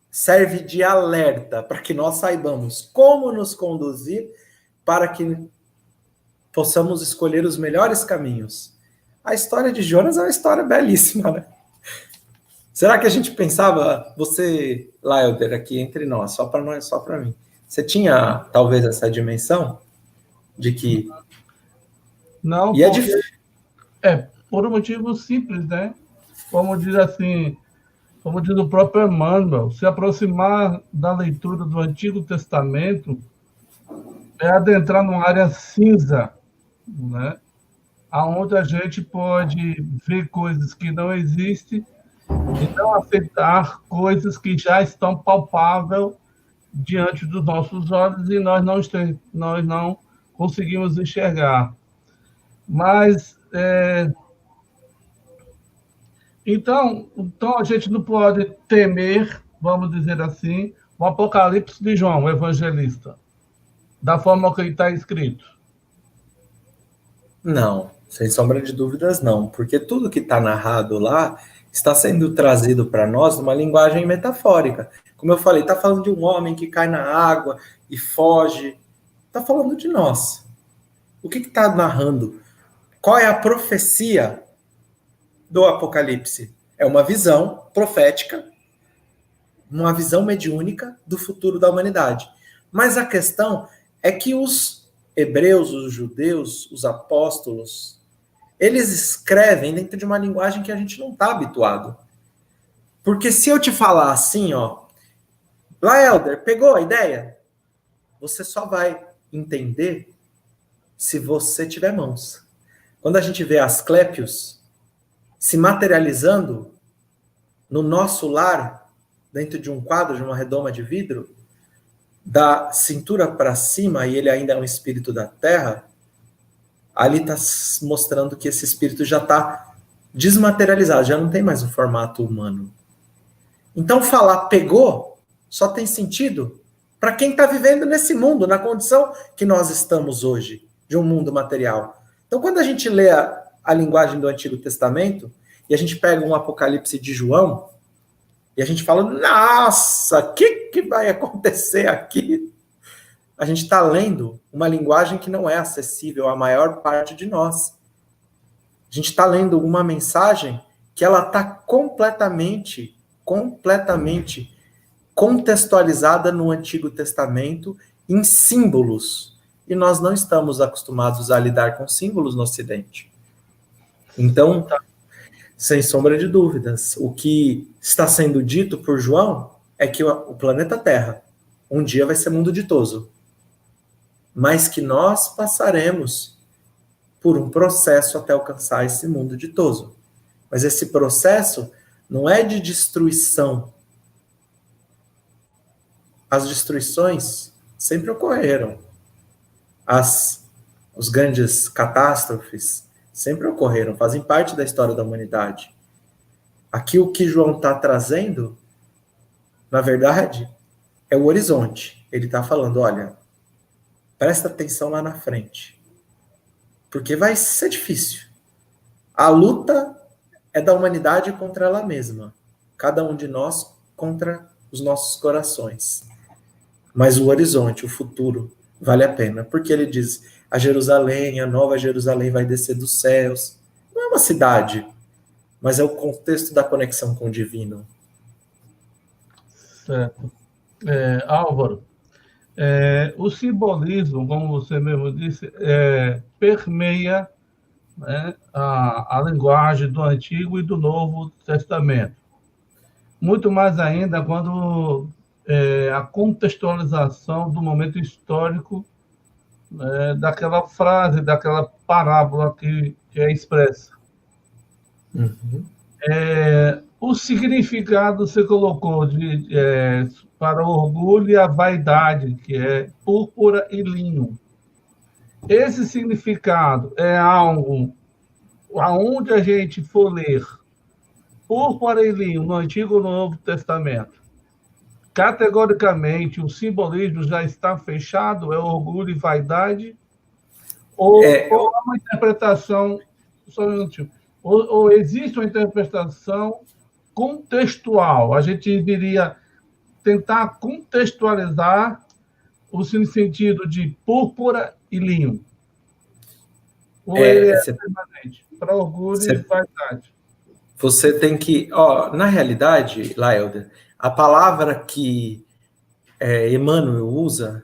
serve de alerta para que nós saibamos como nos conduzir para que possamos escolher os melhores caminhos. A história de Jonas é uma história belíssima, né? Será que a gente pensava, você, Laelder, aqui entre nós, só para nós, só para mim, você tinha talvez essa dimensão de que não, e porque por um motivo simples, né? Como diz assim, como diz o próprio Emmanuel, se aproximar da leitura do Antigo Testamento é adentrar numa área cinza, né? Aonde a gente pode ver coisas que não existem e não aceitar coisas que já estão palpáveis diante dos nossos olhos e nós não conseguimos enxergar. Mas, então a gente não pode temer, vamos dizer assim, o Apocalipse de João, o evangelista, da forma que ele está escrito. não, sem sombra de dúvidas não, porque tudo que está narrado lá está sendo trazido para nós numa linguagem metafórica. Como eu falei, está falando de um homem que cai na água e foge, está falando de nós. O que está narrando? Qual é a profecia do Apocalipse? É uma visão profética, uma visão mediúnica do futuro da humanidade. Mas a questão é que os hebreus, os judeus, os apóstolos, eles escrevem dentro de uma linguagem que a gente não está habituado. Porque se eu te falar assim, ó, Laelder, pegou a ideia? Você só vai entender se você tiver mãos. Quando a gente vê Asclépios se materializando no nosso lar, dentro de um quadro, de uma redoma de vidro, da cintura para cima, e ele ainda é um espírito da terra, ali está mostrando que esse espírito já está desmaterializado, já não tem mais um formato humano. Então, falar pegou só tem sentido para quem está vivendo nesse mundo, na condição que nós estamos hoje, de um mundo material. Então, quando a gente lê a linguagem do Antigo Testamento, e a gente pega um Apocalipse de João, e a gente fala, nossa, o que vai acontecer aqui? A gente está lendo uma linguagem que não é acessível à maior parte de nós. A gente está lendo uma mensagem que ela está completamente contextualizada no Antigo Testamento em símbolos. E nós não estamos acostumados a lidar com símbolos no Ocidente. Então, sem sombra de dúvidas, o que está sendo dito por João é que o planeta Terra um dia vai ser mundo ditoso, mas que nós passaremos por um processo até alcançar esse mundo ditoso. Mas esse processo não é de destruição. As destruições sempre ocorreram. Os grandes catástrofes sempre ocorreram, fazem parte da história da humanidade. Aqui o que João está trazendo, na verdade, é o horizonte. Ele está falando, olha, presta atenção lá na frente, porque vai ser difícil. A luta é da humanidade contra ela mesma, cada um de nós contra os nossos corações. Mas o horizonte, o futuro, vale a pena, porque ele diz, a Jerusalém, a nova Jerusalém vai descer dos céus. Não é uma cidade, mas é o contexto da conexão com o divino. Certo. Álvaro, o simbolismo, como você mesmo disse, permeia, né, a linguagem do Antigo e do Novo Testamento. Muito mais ainda quando a contextualização do momento histórico daquela frase, daquela parábola que é expressa. Uhum. O significado você colocou para o orgulho e a vaidade, que é púrpura e linho. Esse significado é algo aonde a gente for ler púrpura e linho no Antigo e no Novo Testamento. Categoricamente, o simbolismo já está fechado, é orgulho e vaidade, ou há uma interpretação, só um minutinho, ou existe uma interpretação contextual? A gente diria tentar contextualizar o sentido de púrpura e linho. Ou ele é permanente, para orgulho e vaidade? Você tem que... na realidade, Laelder, a palavra que Emmanuel usa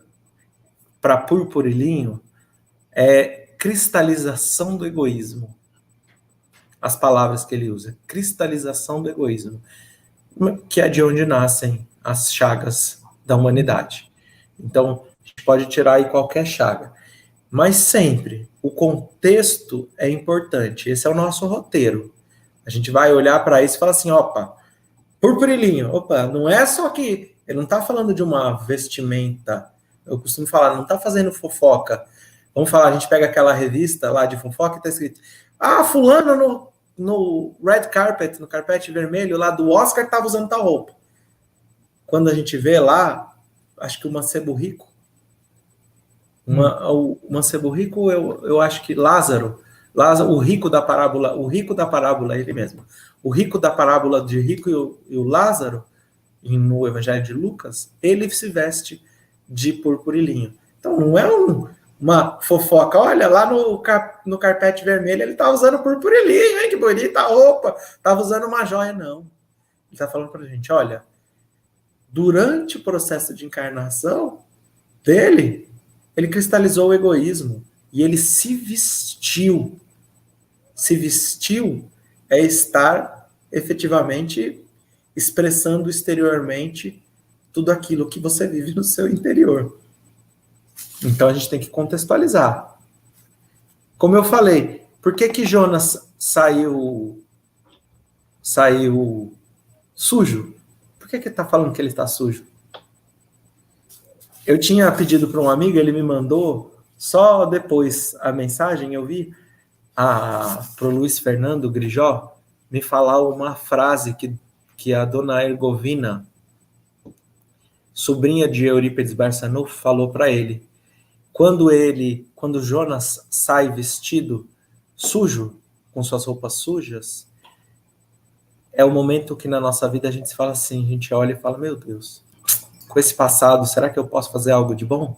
para púrpura e linho é cristalização do egoísmo. As palavras que ele usa, cristalização do egoísmo, que é de onde nascem as chagas da humanidade. Então, a gente pode tirar aí qualquer chaga, mas sempre o contexto é importante. Esse é o nosso roteiro. A gente vai olhar para isso e falar assim, opa, púrpura e linho, opa, não é só que... Ele não está falando de uma vestimenta, eu costumo falar, não está fazendo fofoca. Vamos falar, a gente pega aquela revista lá de fofoca e está escrito, fulano no red carpet, no carpete vermelho lá do Oscar estava usando tal roupa. Quando a gente vê lá, acho que o Mancebo Rico, o Mancebo Rico, eu acho que Lázaro, o rico da parábola, ele mesmo. O rico da parábola de Rico e o Lázaro, no Evangelho de Lucas, ele se veste de púrpura e linho. Então não é uma fofoca. Olha, lá no carpete vermelho ele tá usando púrpura e linho, hein? Que bonita a roupa. Tava usando uma joia, não. Ele tá falando pra gente, olha, durante o processo de encarnação dele, ele cristalizou o egoísmo e ele se vestiu. Se vestiu é estar efetivamente expressando exteriormente tudo aquilo que você vive no seu interior. Então a gente tem que contextualizar. Como eu falei, por que Jonas saiu sujo? Por que está falando que ele está sujo? Eu tinha pedido para um amigo, ele me mandou, só depois a mensagem eu vi, para o Luiz Fernando Grijó me falar uma frase que a dona Ergovina, sobrinha de Eurípides Barçanufo, falou para ele. Quando Jonas sai vestido sujo, com suas roupas sujas, é o momento que na nossa vida a gente fala assim, a gente olha e fala, meu Deus, com esse passado, será que eu posso fazer algo de bom?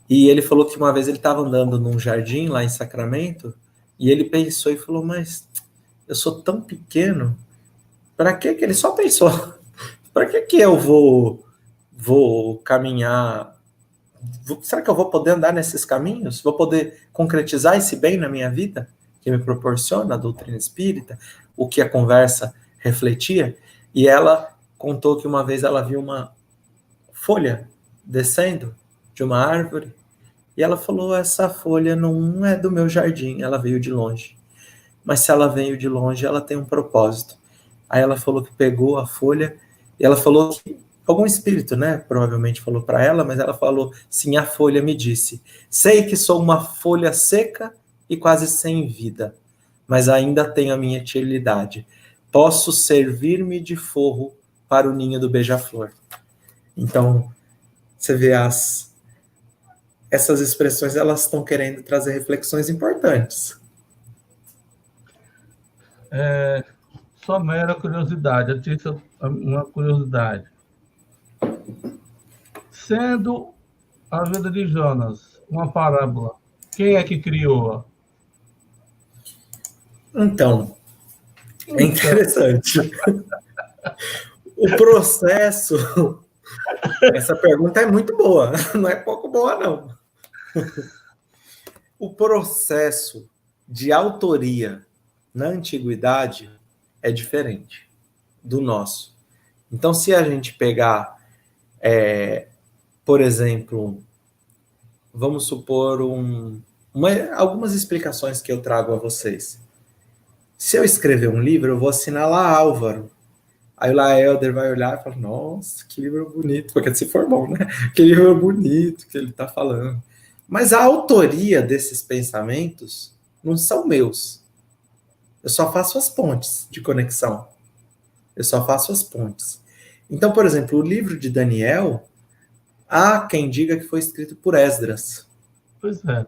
E ele falou que uma vez ele estava andando num jardim lá em Sacramento, e ele pensou e falou, mas eu sou tão pequeno, para que ele só pensou, para que eu vou caminhar? Será que eu vou poder andar nesses caminhos? Vou poder concretizar esse bem na minha vida que me proporciona a doutrina espírita, o que a conversa refletia? E ela contou que uma vez ela viu uma folha descendo de uma árvore e ela falou, essa folha não é do meu jardim, ela veio de longe. Mas se ela veio de longe, ela tem um propósito. Aí ela falou que pegou a folha e ela falou que algum espírito, né, provavelmente falou para ela, mas ela falou, sim, a folha me disse, sei que sou uma folha seca e quase sem vida, mas ainda tenho a minha utilidade. Posso servir-me de forro para o ninho do beija-flor. Então, você vê essas expressões, elas estão querendo trazer reflexões importantes. Só mera curiosidade, eu tinha uma curiosidade. Sendo a vida de Jonas uma parábola, quem é que criou-a? Então, é interessante. O processo... Essa pergunta é muito boa, não é pouco boa, não. O processo de autoria na antiguidade é diferente do nosso. Então, se a gente pegar, por exemplo, vamos supor algumas explicações que eu trago a vocês. Se eu escrever um livro, eu vou assinar lá Álvaro. Aí o Laelder vai olhar e fala, nossa, que livro bonito, porque se for bom, né? Que livro bonito que ele está falando. Mas a autoria desses pensamentos não são meus. Eu só faço as pontes de conexão. Eu só faço as pontes. Então, por exemplo, o livro de Daniel, há quem diga que foi escrito por Esdras. Pois é.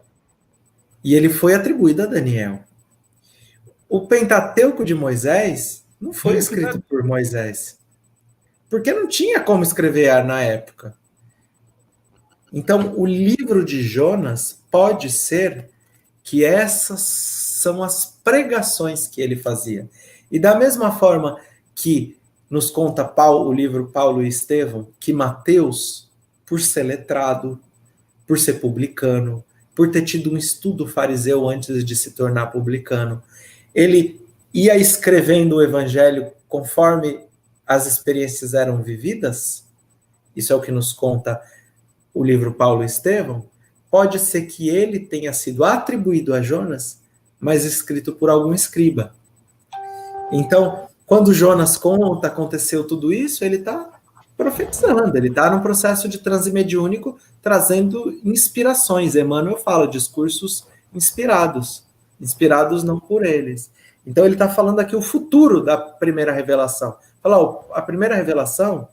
E ele foi atribuído a Daniel. O Pentateuco de Moisés não foi escrito por Moisés. Porque não tinha como escrever na época. Então, o livro de Jonas pode ser que essas são as pregações que ele fazia. E da mesma forma que nos conta o livro Paulo e Estevão, que Mateus, por ser letrado, por ser publicano, por ter tido um estudo fariseu antes de se tornar publicano, ele ia escrevendo o evangelho conforme as experiências eram vividas. Isso é o que nos conta o livro Paulo e Estevão. Pode ser que ele tenha sido atribuído a Jonas, mas escrito por algum escriba. Então, quando Jonas conta, aconteceu tudo isso, ele está profetizando, ele está num processo de transe mediúnico, trazendo inspirações. Emmanuel fala, discursos inspirados não por eles. Então, ele está falando aqui o futuro da primeira revelação. Fala, ó, a primeira revelação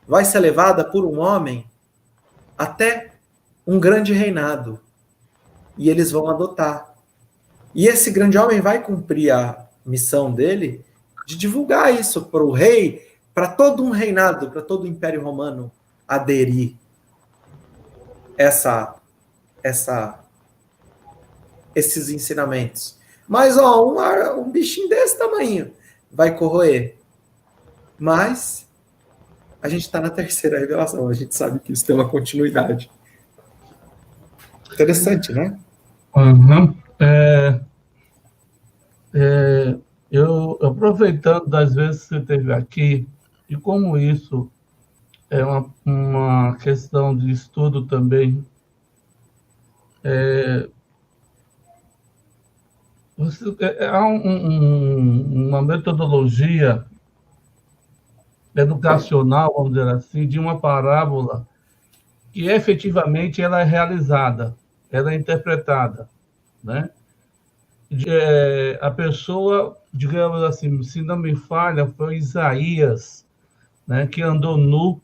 vai ser levada por um homem até um grande reinado. E eles vão adotar. E esse grande homem vai cumprir a missão dele de divulgar isso para o rei, para todo um reinado, para todo o Império Romano aderir esses ensinamentos. Mas, ó, um bichinho desse tamanho vai corroer. Mas a gente está na terceira revelação, a gente sabe que isso tem uma continuidade. Interessante, né? Uhum. Eu aproveitando das vezes que você esteve aqui, e como isso é uma questão de estudo também, há uma metodologia educacional, vamos dizer assim, de uma parábola que efetivamente ela é realizada, ela é interpretada, né? A pessoa, digamos assim, se não me falha, foi Isaías, né, que andou nu,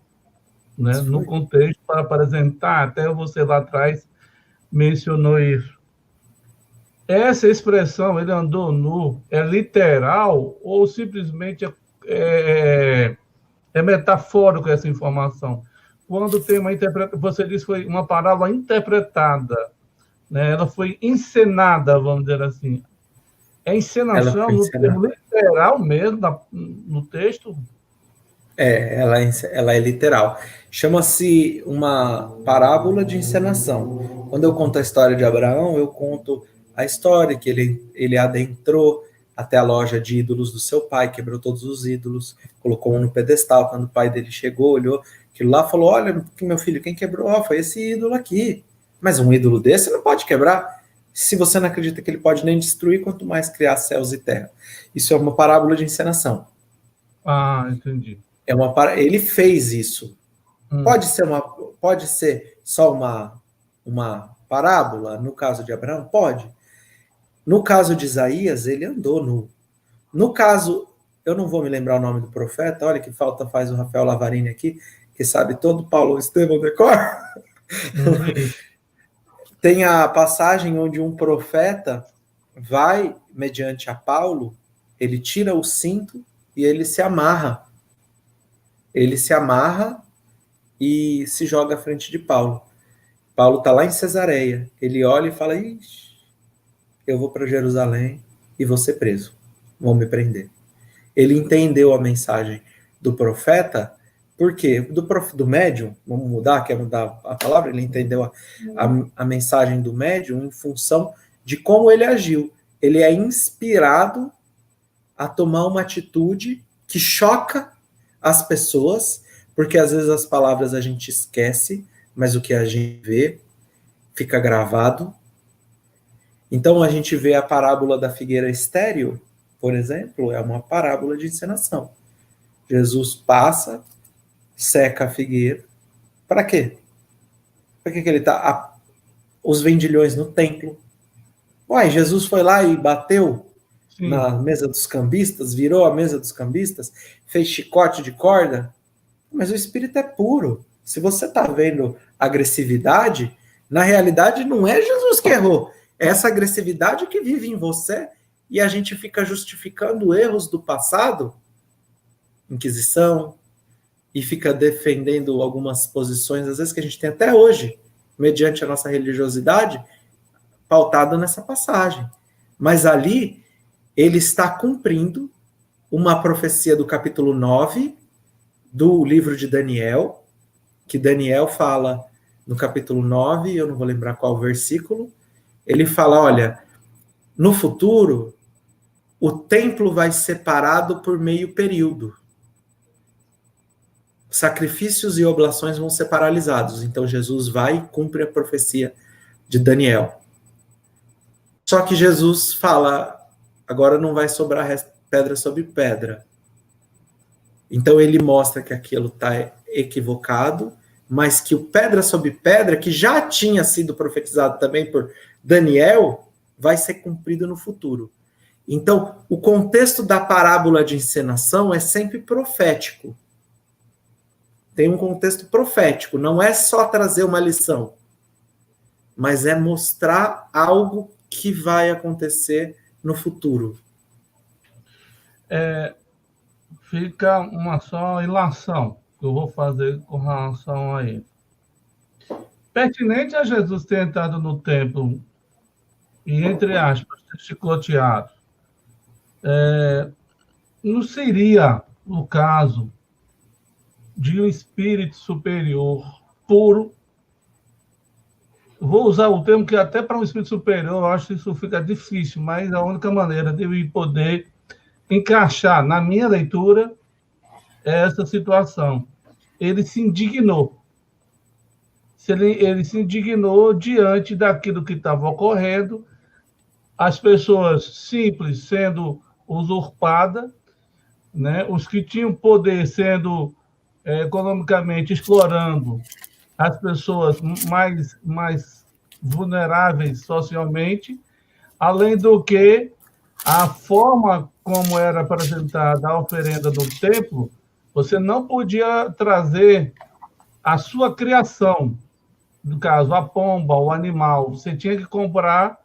né, no contexto para apresentar, até você lá atrás mencionou isso. Essa expressão, ele andou nu, é literal ou simplesmente é metafórico essa informação? Quando tem uma interpretação, você disse que foi uma parábola interpretada, né? Ela foi encenada, vamos dizer assim. É encenação no termo literal mesmo, no texto? Ela é literal. Chama-se uma parábola de encenação. Quando eu conto a história de Abraão, eu conto a história que ele adentrou até a loja de ídolos do seu pai, quebrou todos os ídolos, colocou um no pedestal. Quando o pai dele chegou, olhou aquilo lá, falou, olha, meu filho, quem quebrou? Oh, foi esse ídolo aqui. Mas um ídolo desse não pode quebrar. Se você não acredita que ele pode nem destruir, quanto mais criar céus e terra. Isso é uma parábola de encenação. Ah, entendi. Ele fez isso. Pode ser só uma parábola, no caso de Abraão? Pode. No caso de Isaías, ele andou nu. No caso, eu não vou me lembrar o nome do profeta, olha que falta faz o Rafael Lavarini aqui, que sabe todo Paulo Estevão decor. Tem a passagem onde um profeta vai, mediante a Paulo, ele tira o cinto e ele se amarra. Ele se amarra e se joga à frente de Paulo. Paulo está lá em Cesareia. Ele olha e fala, ixi, eu vou para Jerusalém e vou ser preso. Vão me prender. Ele entendeu a mensagem do profeta, porque do médium, vamos mudar, quer mudar a palavra? Ele entendeu a mensagem do médium em função de como ele agiu. Ele é inspirado a tomar uma atitude que choca as pessoas, porque às vezes as palavras a gente esquece, mas o que a gente vê fica gravado. Então a gente vê a parábola da figueira estéril, por exemplo, é uma parábola de encenação. Jesus passa, seca a figueira. Para quê? Para que ele está? Os vendilhões no templo. Uai, Jesus foi lá e bateu Sim, na mesa dos cambistas, virou a mesa dos cambistas, fez chicote de corda. Mas o espírito é puro. Se você está vendo agressividade, na realidade não é Jesus que errou. É essa agressividade que vive em você e a gente fica justificando erros do passado, Inquisição, e fica defendendo algumas posições, às vezes que a gente tem até hoje, mediante a nossa religiosidade, pautada nessa passagem. Mas ali, ele está cumprindo uma profecia do capítulo 9 do livro de Daniel, que Daniel fala no capítulo 9, eu não vou lembrar qual versículo, ele fala, olha, no futuro, o templo vai ser separado por meio período. Sacrifícios e oblações vão ser paralisados. Então Jesus vai e cumpre a profecia de Daniel. Só que Jesus fala, agora não vai sobrar pedra sobre pedra. Então ele mostra que aquilo está equivocado, mas que o pedra sobre pedra, que já tinha sido profetizado também por Daniel, vai ser cumprido no futuro. Então, o contexto da parábola de encenação é sempre profético. Tem um contexto profético, não é só trazer uma lição, mas é mostrar algo que vai acontecer no futuro. fica uma só ilação que eu vou fazer com relação a ele. Pertinente a Jesus ter entrado no templo e, entre aspas, ter chicoteado, não seria o caso de um espírito superior puro. Vou usar o termo que até para um espírito superior eu acho que isso fica difícil, mas a única maneira de eu poder encaixar na minha leitura é essa situação. Ele se indignou. Ele se indignou diante daquilo que estava ocorrendo, as pessoas simples sendo usurpadas, né? Os que tinham poder sendo economicamente explorando as pessoas mais vulneráveis socialmente, além do que a forma como era apresentada a oferenda do templo, você não podia trazer a sua criação, no caso, a pomba, o animal, você tinha que comprar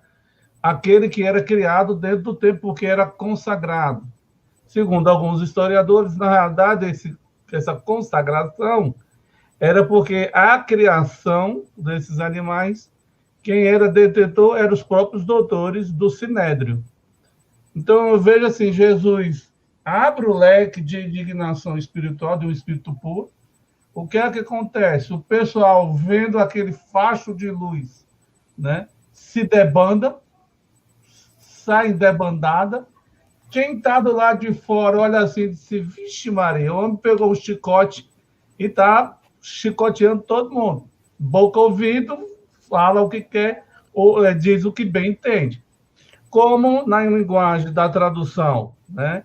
aquele que era criado dentro do templo, porque era consagrado. Segundo alguns historiadores, na realidade, essa consagração era porque a criação desses animais, quem era detentor eram os próprios doutores do Sinédrio. Então, eu vejo assim, Jesus abre o leque de indignação espiritual de um espírito puro. O que é que acontece? O pessoal, vendo aquele facho de luz, né, se debanda, sai debandada. Quem está do lado de fora olha assim e diz, vixe Maria, o homem pegou o chicote e está chicoteando todo mundo. Boca ouvido, fala o que quer, ou diz o que bem entende. Como na linguagem da tradução, né,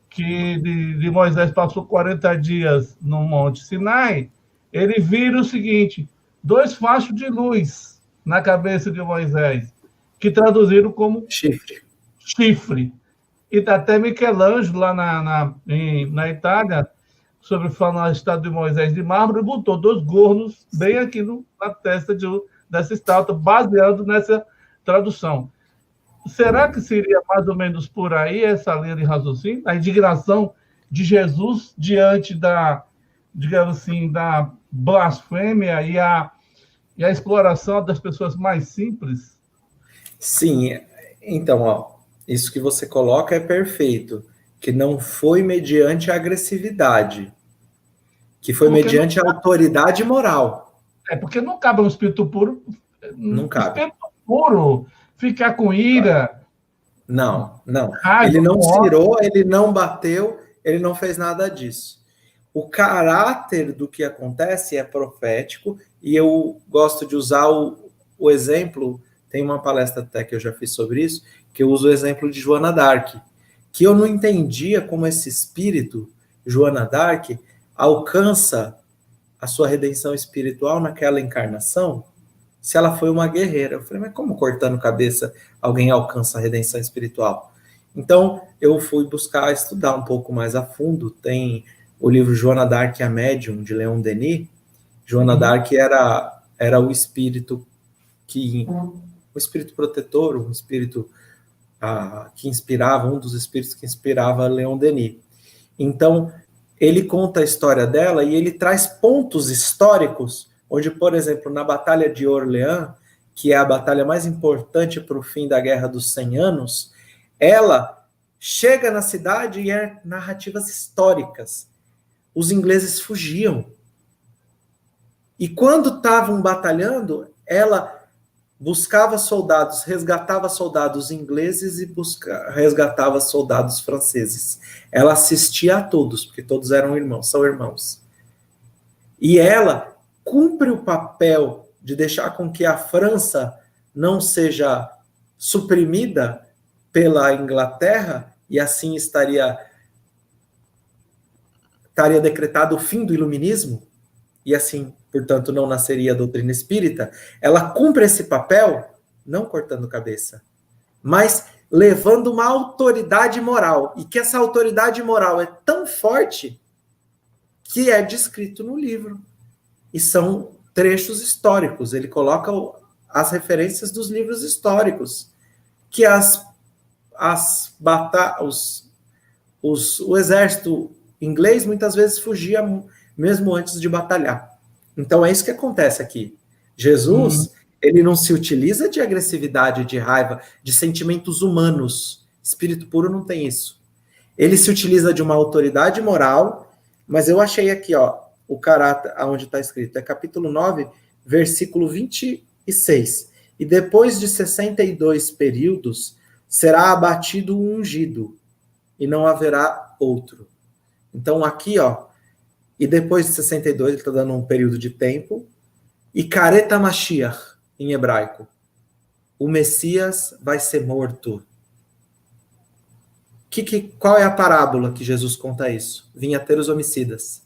que de Moisés passou 40 dias no Monte Sinai, ele vira o seguinte, 2 fachos de luz na cabeça de Moisés, que traduziram como chifre. E até Michelangelo, lá na Itália, sobre falar o estado de Moisés de mármore, botou 2 gornos bem aqui na testa dessa estátua, baseado nessa tradução. Será que seria mais ou menos por aí essa linha de raciocínio? A indignação de Jesus diante digamos assim, da blasfêmia e a exploração das pessoas mais simples? Sim, então, ó, isso que você coloca é perfeito, que não foi mediante a agressividade, que foi Porque mediante a autoridade moral. porque não cabe um espírito puro. Não cabe. Espírito puro ficar com ira. Não. Raiva, Ele não ódio. cirou, ele não bateu, ele não fez nada disso. O caráter do que acontece é profético, e eu gosto de usar o exemplo, tem uma palestra até que eu já fiz sobre isso, que eu uso o exemplo de Joana d'Arc, que eu não entendia como esse espírito, Joana d'Arc, alcança a sua redenção espiritual naquela encarnação, se ela foi uma guerreira. Eu falei, mas como cortando cabeça alguém alcança a redenção espiritual? Então, eu fui buscar estudar um pouco mais a fundo. Tem o livro Joana d'Arc, a Médium, de Leon Denis. Joana d'Arc era o espírito o espírito protetor, um espírito que inspirava, um dos espíritos que inspirava Leon Denis. Então, ele conta a história dela e ele traz pontos históricos, onde, por exemplo, na Batalha de Orleans, que é a batalha mais importante para o fim da Guerra dos 100 Anos, ela chega na cidade e é narrativas históricas. Os ingleses fugiam. E quando estavam batalhando, ela buscava soldados, resgatava soldados ingleses e resgatava soldados franceses. Ela assistia a todos, porque todos eram irmãos, são irmãos. E ela cumpre o papel de deixar com que a França não seja suprimida pela Inglaterra, e assim estaria decretado o fim do iluminismo, e assim, portanto, não nasceria a doutrina espírita. Ela cumpre esse papel, não cortando cabeça, mas levando uma autoridade moral, e que essa autoridade moral é tão forte que é descrito no livro. E são trechos históricos, ele coloca as referências dos livros históricos, que o exército inglês muitas vezes fugia mesmo antes de batalhar. Então é isso que acontece aqui. Jesus, ele não se utiliza de agressividade, de raiva, de sentimentos humanos. Espírito puro não tem isso. Ele se utiliza de uma autoridade moral, mas eu achei aqui, ó, o caráter, aonde está escrito, é capítulo 9, versículo 26. E depois de 62 períodos, será abatido o ungido, e não haverá outro. Então aqui, ó, e depois de 62, ele está dando um período de tempo, e Careta Mashiach, em hebraico, o Messias vai ser morto. Qual é a parábola que Jesus conta isso? Vinhateiros homicidas.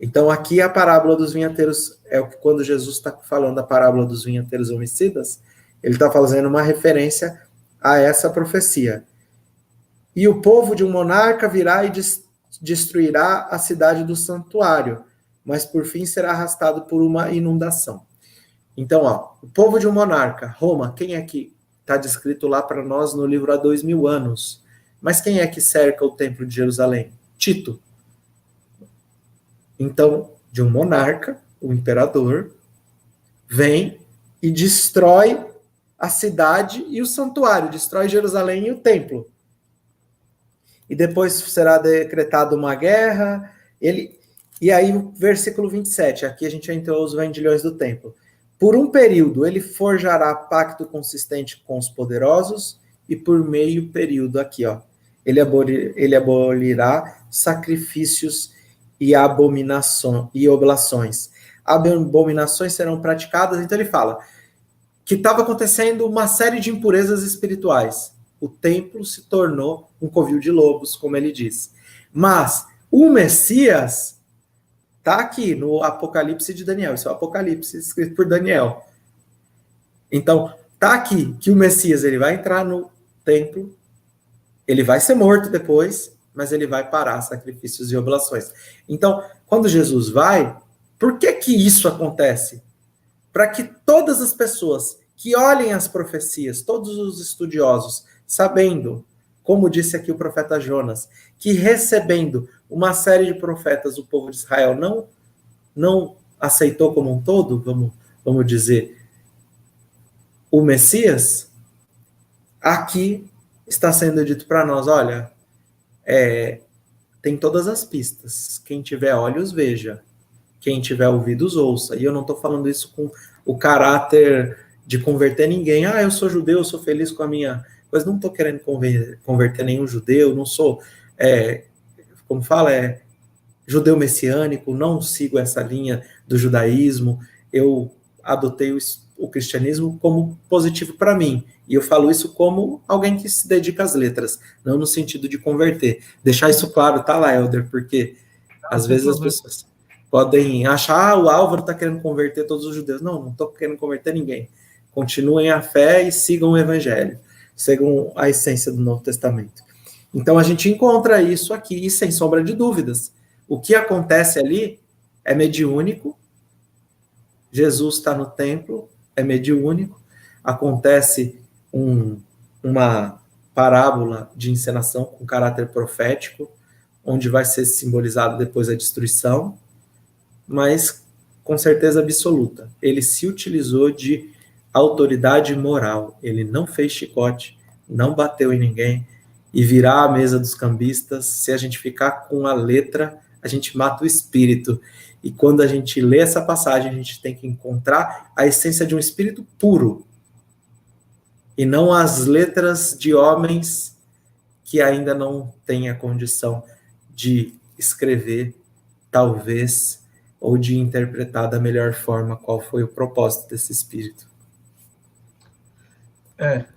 Então aqui a parábola dos vinhateiros, quando Jesus está falando da parábola dos vinhateiros homicidas, ele está fazendo uma referência a essa profecia. E o povo de um monarca virá e destruirá a cidade do santuário, mas por fim será arrastado por uma inundação. Então, ó, o povo de um monarca, Roma, quem é que está descrito lá para nós no livro há 2000 anos? Mas quem é que cerca o templo de Jerusalém? Tito. Então, de um monarca, o imperador, vem e destrói a cidade e o santuário, destrói Jerusalém e o templo. E depois será decretada uma guerra. E aí, o versículo 27, aqui a gente entrou os vendilhões do templo. Por um período, ele forjará pacto consistente com os poderosos, e por meio período, aqui, ó, ele abolirá sacrifícios e oblações. Abominações serão praticadas, então ele fala que estava acontecendo uma série de impurezas espirituais. O templo se tornou um covil de lobos, como ele diz. Mas o Messias está aqui no Apocalipse de Daniel. Isso é o Apocalipse escrito por Daniel. Então, está aqui que o Messias ele vai entrar no templo, ele vai ser morto depois, mas ele vai parar sacrifícios e oblações. Então, quando Jesus vai, por que isso acontece? Para que todas as pessoas que olhem as profecias, todos os estudiosos, sabendo, como disse aqui o profeta Jonas, que recebendo uma série de profetas, o povo de Israel não aceitou como um todo, vamos dizer, o Messias, aqui está sendo dito para nós, olha, tem todas as pistas, quem tiver olhos veja, quem tiver ouvidos ouça, e eu não estou falando isso com o caráter de converter ninguém, eu sou judeu, eu sou feliz com a minha... Mas não estou querendo converter nenhum judeu, não sou, como fala, judeu messiânico, não sigo essa linha do judaísmo, eu adotei o cristianismo como positivo para mim. E eu falo isso como alguém que se dedica às letras, não no sentido de converter. Deixar isso claro, tá lá, Helder, porque às vezes as pessoas podem achar, o Álvaro está querendo converter todos os judeus. Não estou querendo converter ninguém. Continuem a fé e sigam o evangelho. Sigam a essência do Novo Testamento. Então a gente encontra isso aqui, sem sombra de dúvidas. O que acontece ali é mediúnico. Jesus está no templo, é mediúnico. Acontece uma parábola de encenação com caráter profético, onde vai ser simbolizado depois a destruição, mas com certeza absoluta. Ele se utilizou de autoridade moral. Ele não fez chicote, não bateu em ninguém, e virar a mesa dos cambistas, se a gente ficar com a letra, a gente mata o espírito. E quando a gente lê essa passagem, a gente tem que encontrar a essência de um espírito puro, e não as letras de homens que ainda não têm a condição de escrever, talvez, ou de interpretar da melhor forma qual foi o propósito desse espírito.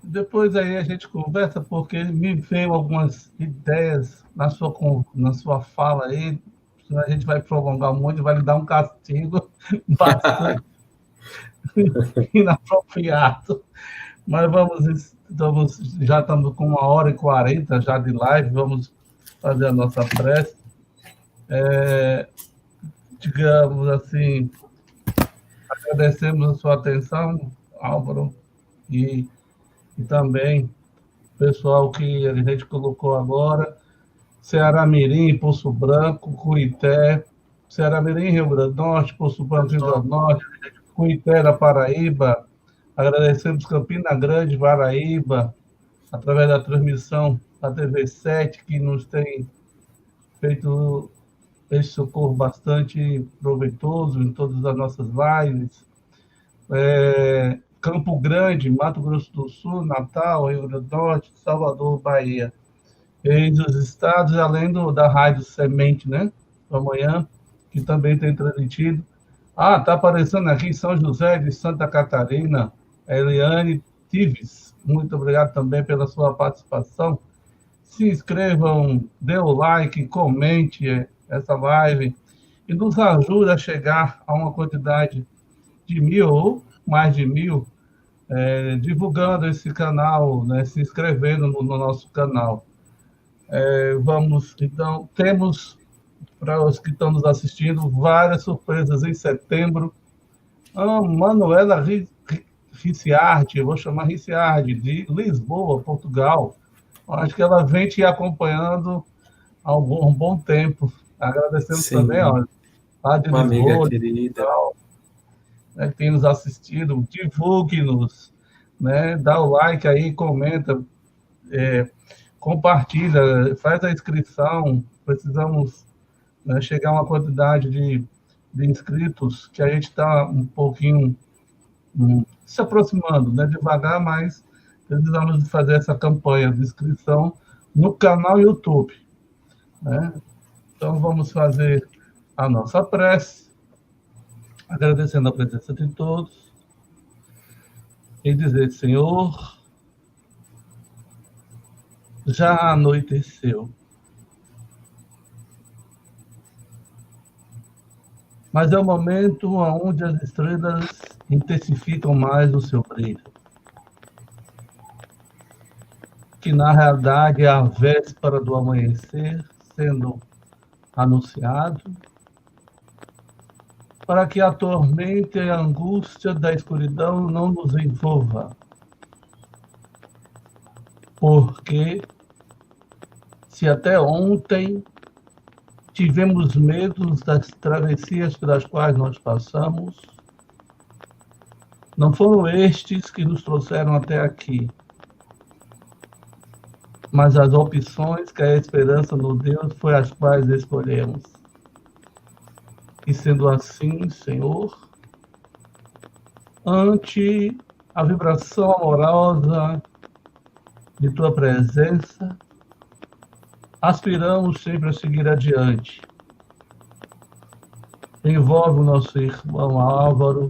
Depois aí a gente conversa, porque me veio algumas ideias na sua fala aí, senão a gente vai prolongar muito, vai lhe dar um castigo bastante inapropriado. Mas já estamos com 1h40 já de live, vamos fazer a nossa prece. Digamos assim, agradecemos a sua atenção, Álvaro, e também o pessoal que a gente colocou agora, Ceará Mirim, Poço Branco, Cuité, Ceará Mirim, Rio Grande do Norte, Poço Branco, Rio Grande do Norte, Cuité, da Paraíba, agradecemos Campina Grande, Paraíba, através da transmissão da TV7, que nos tem feito esse socorro bastante proveitoso em todas as nossas lives. Campo Grande, Mato Grosso do Sul, Natal, Rio Grande do Norte, Salvador, Bahia. E dos estados, além da Rádio Semente, né? Amanhã, que também tem transmitido. Está aparecendo aqui São José de Santa Catarina, Eliane Tives. Muito obrigado também pela sua participação. Se inscrevam, dê o like, comente essa live e nos ajude a chegar a uma quantidade de 1.000 ou mais de 1.000, divulgando esse canal, né, se inscrevendo no nosso canal. Então, temos, para os que estão nos assistindo, várias surpresas em setembro. Manuela Ricciardi, eu vou chamar Ricciardi, de Lisboa, Portugal. Acho que ela vem te acompanhando há um bom tempo. Agradecemos também, lá de uma Lisboa, amiga querida, né, que tem nos assistido. Divulgue-nos, né? Dá o like aí, comenta, compartilha, faz a inscrição. Precisamos, né, chegar a uma quantidade de inscritos que a gente está um pouquinho se aproximando, né? Devagar, mas precisamos fazer essa campanha de inscrição no canal YouTube, né? Então, vamos fazer a nossa prece, agradecendo a presença de todos, e dizer: Senhor, já anoiteceu, mas é o momento onde as estrelas intensificam mais o seu brilho, que na realidade é a véspera do amanhecer sendo anunciado, para que a tormenta e a angústia da escuridão não nos envolva. Porque se até ontem tivemos medo das travessias pelas quais nós passamos, não foram estes que nos trouxeram até aqui, mas as opções que a esperança no Deus foi as quais escolhemos. E sendo assim, Senhor, ante a vibração amorosa de Tua presença, aspiramos sempre a seguir adiante. Envolve o nosso irmão Álvaro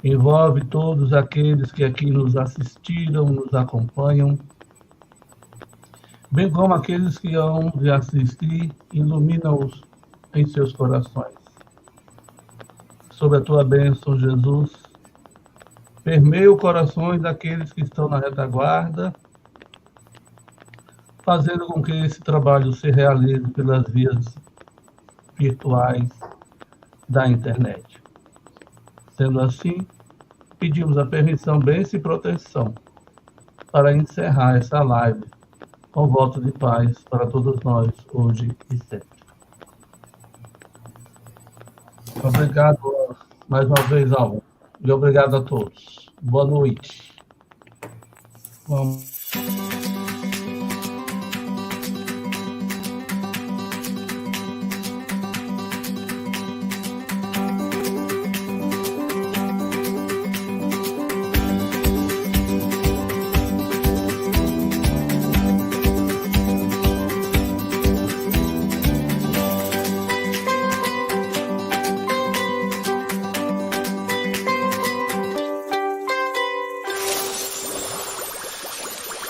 Envolve todos aqueles que aqui nos assistiram, nos acompanham, bem como aqueles que hão de assistir, ilumina-os em seus corações. Sob a tua bênção, Jesus, permeia os corações daqueles que estão na retaguarda, fazendo com que esse trabalho se realize pelas vias virtuais da internet. Sendo assim, pedimos a permissão, bênção e proteção para encerrar essa live com voto de paz para todos nós, hoje e sempre. Obrigado mais uma vez, Alvo, e obrigado a todos. Boa noite. Vamos.